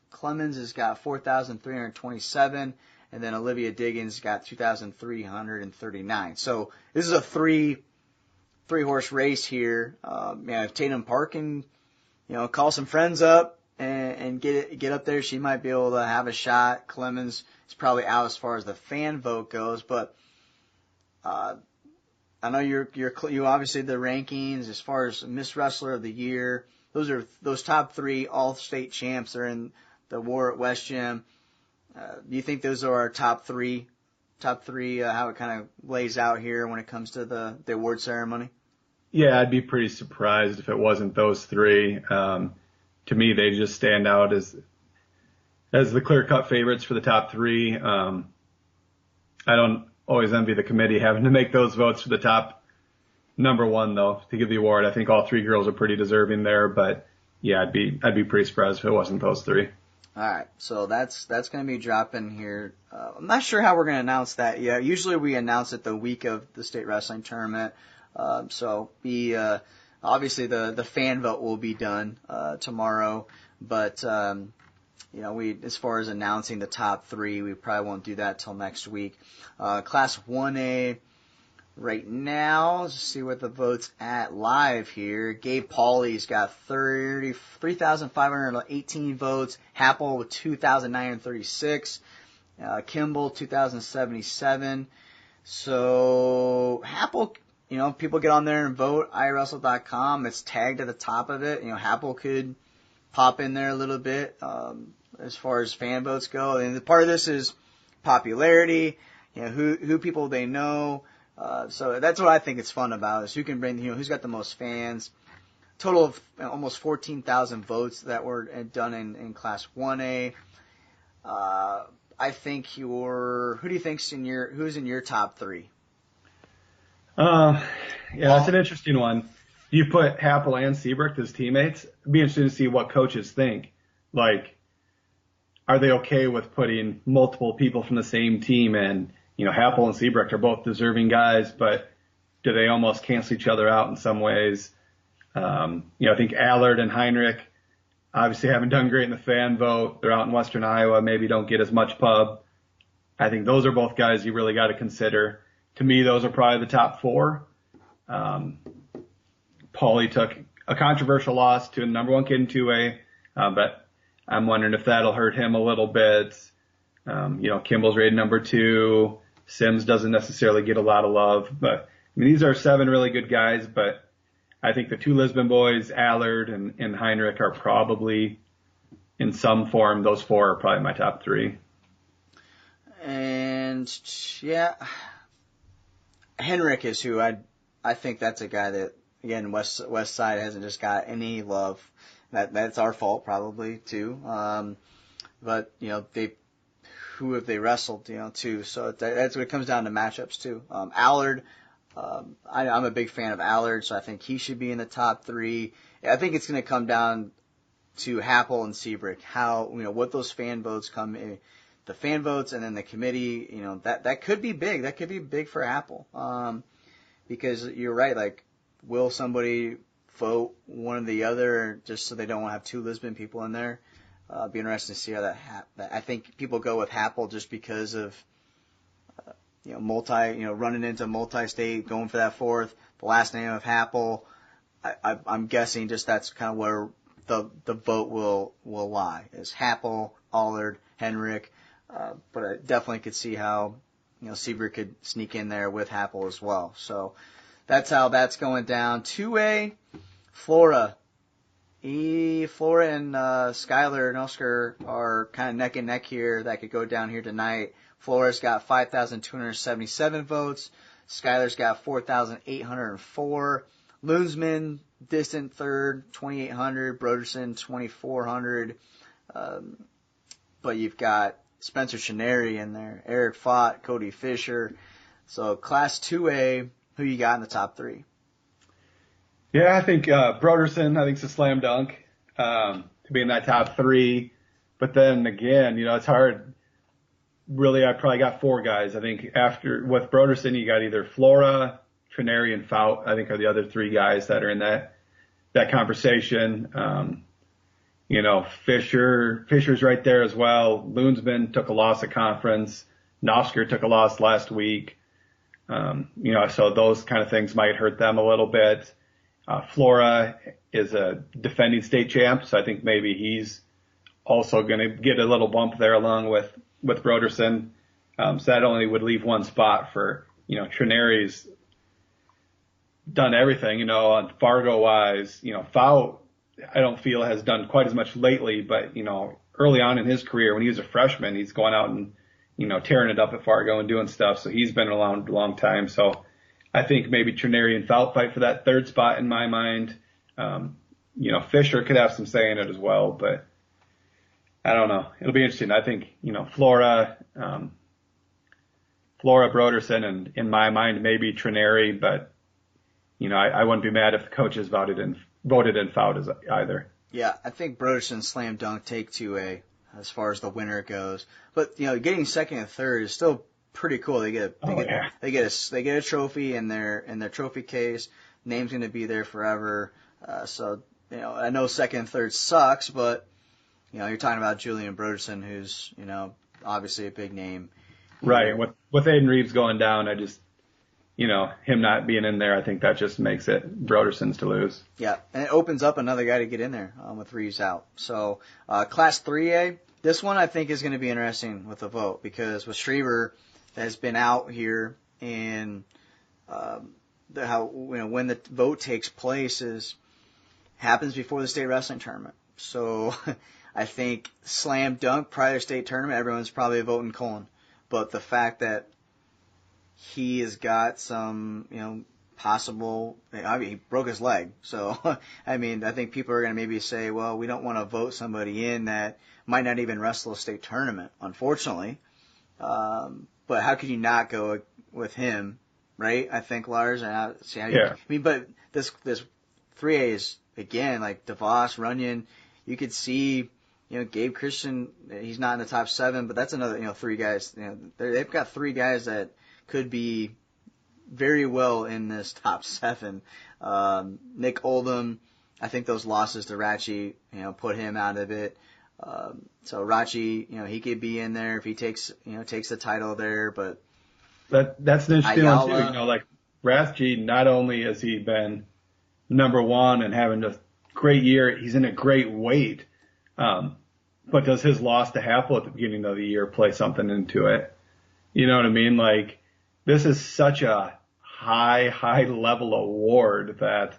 has got 4,327. And then Olivia Diggins got 2,339. So this is a three horse race here. If Tatum Park can, call some friends up, and get up there, she might be able to have a shot. Clemens is probably out as far as the fan vote goes, but I know you obviously the rankings as far as Miss Wrestler of the Year. Those top 3 all-state champs are in the war at West Gym. Do you think those are our top three? How it kind of lays out here when it comes to the award ceremony? Yeah, I'd be pretty surprised if it wasn't those 3. To me, they just stand out as the clear-cut favorites for the top 3. I don't always envy the committee having to make those votes for the top number 1, though, to give the award. I think all 3 girls are pretty deserving there, but yeah, I'd be pretty surprised if it wasn't those 3. All right, so that's going to be dropping here. I'm not sure how we're going to announce that yet. Usually we announce it the week of the state wrestling tournament. So obviously the fan vote will be done tomorrow, but we as far as announcing the top 3, we probably won't do that till next week. Class 1A right now. Let's see what the vote's at live here. Gabe Pauly's got 3,518 votes. Happel with 2,936. Kimball 2,077. So Happel, people get on there and vote. IAwrestle.com. It's tagged at the top of it. Happel could pop in there a little bit as far as fan votes go. And the part of this is popularity. Who people they know. So that's what I think it's fun about, is who can bring, who's got the most fans. Total of almost 14,000 votes that were done in Class 1A. I think who do you think's who's in your top 3? Yeah, that's an interesting one. You put Happel and Seabrook as teammates. It'd be interesting to see what coaches think. Like, are they okay with putting multiple people from the same team in? Happel and Seabrook are both deserving guys, but do they almost cancel each other out in some ways? I think Allard and Heinrich obviously haven't done great in the fan vote. They're out in Western Iowa, maybe don't get as much pub. I think those are both guys you really got to consider. To me, those are probably the top 4. Pauly took a controversial loss to a number 1 kid in 2A, but I'm wondering if that'll hurt him a little bit. Kimball's rated number 2. Sims doesn't necessarily get a lot of love, but these are 7 really good guys, but I think the 2 Lisbon boys, Allard and Heinrich, are probably in some form. Those 4 are probably my top 3. And yeah, Heinrich is who I think that's a guy that, again, West Side hasn't just got any love. That's our fault probably too. But who have they wrestled, too? So that's what it comes down to, matchups too. Allard, I'm a big fan of Allard, so I think he should be in the top 3. I think it's going to come down to Happel and Seabrook, how, what those fan votes come in, the fan votes and then the committee, that could be big. That could be big for Happel. Because you're right, like, will somebody vote one or the other just so they don't want to have 2 Lisbon people in there? Be interesting to see how that happens. I think people go with Happel just because of, running into multi-state, going for that 4th, the last name of Happel. I'm guessing just that's kind of where the vote will lie, is Happel, Allard, Henrik. But I definitely could see how, Seabrook could sneak in there with Happel as well. So that's how that's going down. 2A, Flora. Flora and Skylar and Oscar are kind of neck and neck here. That could go down here tonight. Flora's got 5,277 votes. Skylar's got 4,804. Loonsman, distant third, 2,800. Broderson, 2,400. But you've got Spencer Chineri in there, Eric Fott, Cody Fisher. So Class 2A, who you got in the top 3? Yeah, I think Broderson, I think, is a slam dunk to be in that top 3. But then again, it's hard. Really, I probably got 4 guys. I think with Broderson, you got either Flora, Trineri, and Fout, I think, are the other 3 guys that are in that conversation. Fisher's right there as well. Loonsman took a loss at conference. Nosker took a loss last week. So those kind of things might hurt them a little bit. Flora is a defending state champ, so I think maybe he's also going to get a little bump there along with Broderson. So that only would leave one spot for, Trineri's done everything, on Fargo wise, Fout, I don't feel has done quite as much lately, but, early on in his career when he was a freshman, he's going out and, tearing it up at Fargo and doing stuff. So he's been around a long time. So I think maybe Trineri and Fout fight for that third spot in my mind. Fisher could have some say in it as well, but I don't know. It'll be interesting. I think, Flora, Broderson, and in my mind, maybe Trineri, but, I wouldn't be mad if the coaches voted in Fout as either. Yeah, I think Broderson slam dunk take 2A as far as the winner goes. But, getting second and third is still pretty cool. They get a trophy in their trophy case. Name's going to be there forever. So, I know second and third sucks, but, you're talking about Julian Broderson, who's, obviously a big name. Right. With Aiden Reeves going down, I just, him not being in there, I think that just makes it Broderson's to lose. Yeah, and it opens up another guy to get in there with Reeves out. So Class 3A, this one I think is going to be interesting with the vote because with Schriever has been out here and when the vote takes place happens before the state wrestling tournament. So I think slam dunk prior to state tournament, everyone's probably voting Colin. But the fact that he has got some, possible, he broke his leg. So, I think people are going to maybe say, well, we don't want to vote somebody in that might not even wrestle a state tournament, unfortunately. But how could you not go with him, right? I think, Lars. But this 3A is, again, like DeVos, Runyon, you could see, Gabe Christian, he's not in the top 7, but that's another, 3 guys. They've got 3 guys that could be very well in this top 7. Nick Oldham, I think those losses to Ratchie, put him out of it. So Ratchie, he could be in there if he takes the title there, but that's an interesting one too. Like Ratchie, not only has he been number 1 and having a great year, he's in a great weight. But does his loss to Happel at the beginning of the year play something into it? You know what I mean? Like, this is such a high level award that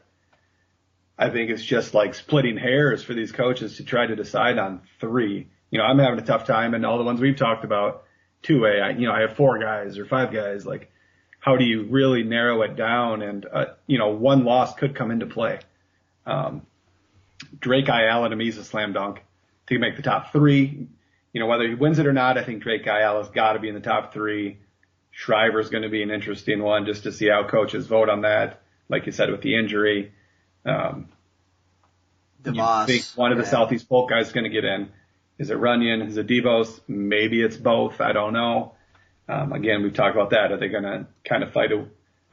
I think it's just like splitting hairs for these coaches to try to decide on 3. I'm having a tough time, and all the ones we've talked about, 2A, I have 4 guys or 5 guys. Like, how do you really narrow it down? And, one loss could come into play. Drake Ayala, to me, is a slam dunk to make the top 3. Whether he wins it or not, I think Drake Ayala's got to be in the top 3. Shriver's going to be an interesting one just to see how coaches vote on that. Like you said, with the injury, DeVos, you think one of the Southeast Polk guys is going to get in. Is it Runyon? Is it Devos? Maybe it's both. I don't know. Again, we've talked about that. Are they going to kind of fight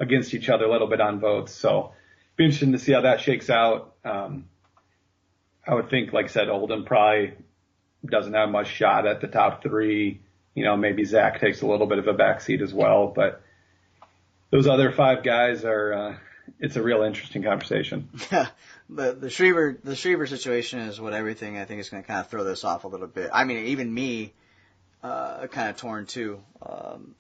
against each other a little bit on votes? So be interesting to see how that shakes out. I would think, like I said, Oldham probably doesn't have much shot at the top 3. Maybe Zach takes a little bit of a backseat as well. But those other 5 guys are, it's a real interesting conversation. Yeah, the Schriever situation is what everything I think is going to kind of throw this off a little bit. Even me, kind of torn too.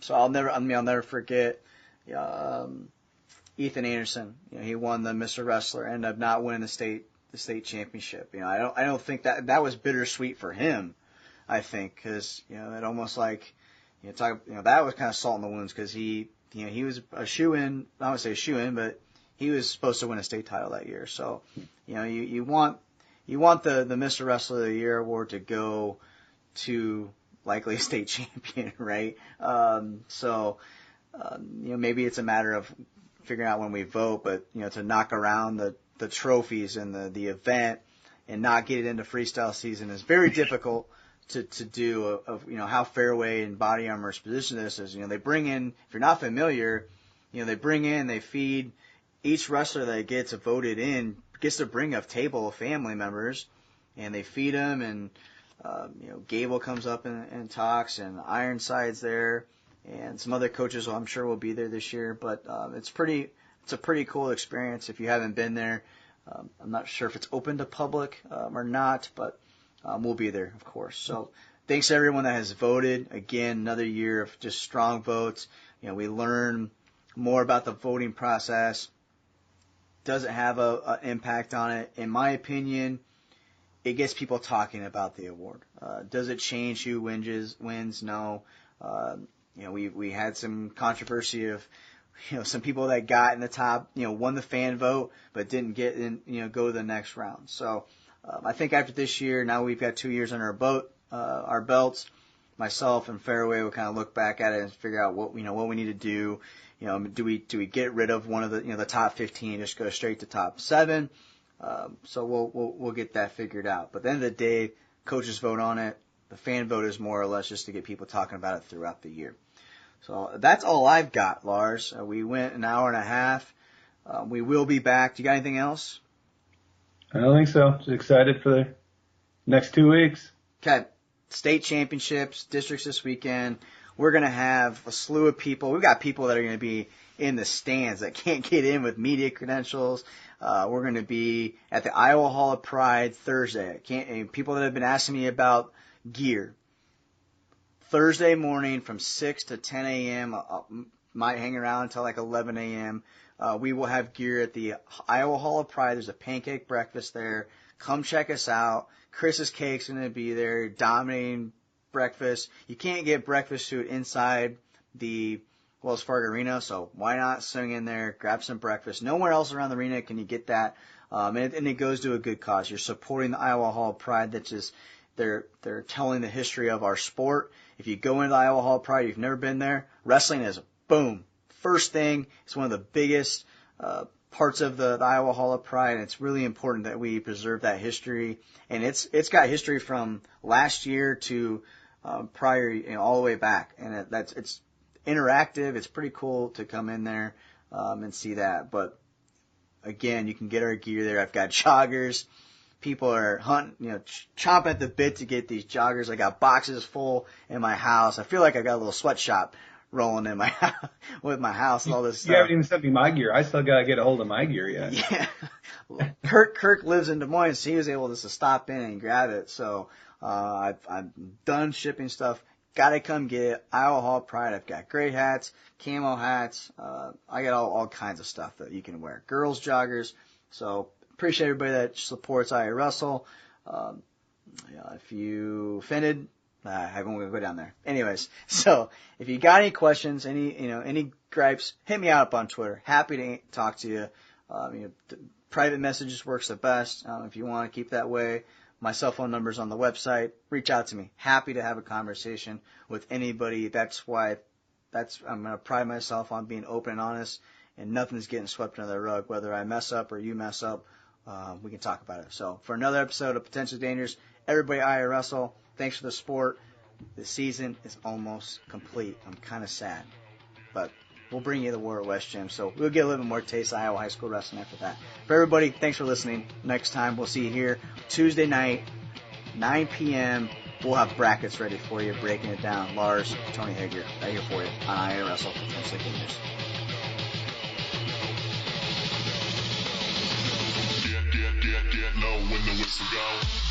So I'll never forget, Ethan Anderson. He won the Mr. Wrestler, ended up not winning the state championship. I don't think that was bittersweet for him. I think because it almost like that was kind of salt in the wounds because he was a shoe-in. I would say a shoe-in, but he was supposed to win a state title that year. So you want the Mr. Wrestler of the Year award to go to likely a state champion, right? Maybe it's a matter of figuring out when we vote, but to knock around the trophies and the event and not get it into freestyle season is very difficult to do. Of how Fairway and Body Armor's position this is. They bring in, if you're not familiar, they feed each wrestler that gets voted in gets to bring a table of family members, and they feed them. And Gable comes up and talks, and Ironside's there, and some other coaches I'm sure will be there this year. But it's pretty It's a pretty cool experience if you haven't been there. I'm not sure if it's open to public or not, but we'll be there, of course. So thanks to everyone that has voted. Again, another year of just strong votes. We learn more about the voting process. Does it have an impact on it? In my opinion, it gets people talking about the award. Does it change who wins? No. We had some controversy of, some people that got in the top, won the fan vote, but didn't get in, go to the next round. So, I think after this year, now we've got 2 years under our belts. Myself and Fairway will kind of look back at it and figure out what we need to do. Do we get rid of one of the top 15 and just go straight to top 7? So we'll get that figured out. But at the end of the day, coaches vote on it. The fan vote is more or less just to get people talking about it throughout the year. So that's all I've got, Lars. We went an hour and a half. We will be back. Do you got anything else? I don't think so. Just excited for the next 2 weeks. Okay. State championships, districts this weekend. We're going to have a slew of people. We've got people that are going to be in the stands that can't get in with media credentials. We're going to be at the Iowa Hall of Pride Thursday. People that have been asking me about gear. Thursday morning from 6 to 10 a.m. Might hang around until like 11 a.m. We will have gear at the Iowa Hall of Pride. There's a pancake breakfast there. Come check us out. Chris's Cake's going to be there, dominating breakfast. You can't get breakfast food inside the Wells Fargo Arena, so why not swing in there, grab some breakfast. Nowhere else around the arena can you get that, and it goes to a good cause. You're supporting the Iowa Hall of Pride. That's just they're telling the history of our sport. If you go into the Iowa Hall of Pride, you've never been there, wrestling is boom. First thing, it's one of the biggest parts of the Iowa Hall of Pride, and it's really important that we preserve that history. And it's got history from last year to prior, all the way back, and it's interactive. It's pretty cool to come in there and see that. But again, you can get our gear there. I've got joggers. People are hunting, chomping at the bit to get these joggers. I got boxes full in my house. I feel like I got a little sweatshop rolling in my with my house and all this stuff. You haven't even sent me my gear. I still gotta get a hold of my gear yet. Yeah. Kirk lives in Des Moines, so he was able to stop in and grab it. So I've done shipping stuff. Gotta come get it. Iowa Hall of Pride. I've got gray hats, camo hats. I got all kinds of stuff that you can wear. Girls joggers. So appreciate everybody that supports IAwrestle. If you offended, I won't go down there. Anyways, so if you got any questions, any gripes, hit me up on Twitter. Happy to talk to you. Private messages works the best. If you want to keep that way, my cell phone number's on the website. Reach out to me. Happy to have a conversation with anybody. That's why I'm going to pride myself on being open and honest, and nothing's getting swept under the rug. Whether I mess up or you mess up, we can talk about it. So for another episode of Potentially Dangerous, everybody IAwrestle, thanks for the support. The season is almost complete. I'm kind of sad, but we'll bring you the War at West Gym, so we'll get a little bit more taste of Iowa high school wrestling after that. For everybody, thanks for listening. Next time, we'll see you here Tuesday night, 9 p.m. We'll have brackets ready for you, breaking it down. Lars, Tony Hager, right here for you on IAwrestle Potentially Dangerous. Get low when the whistle go.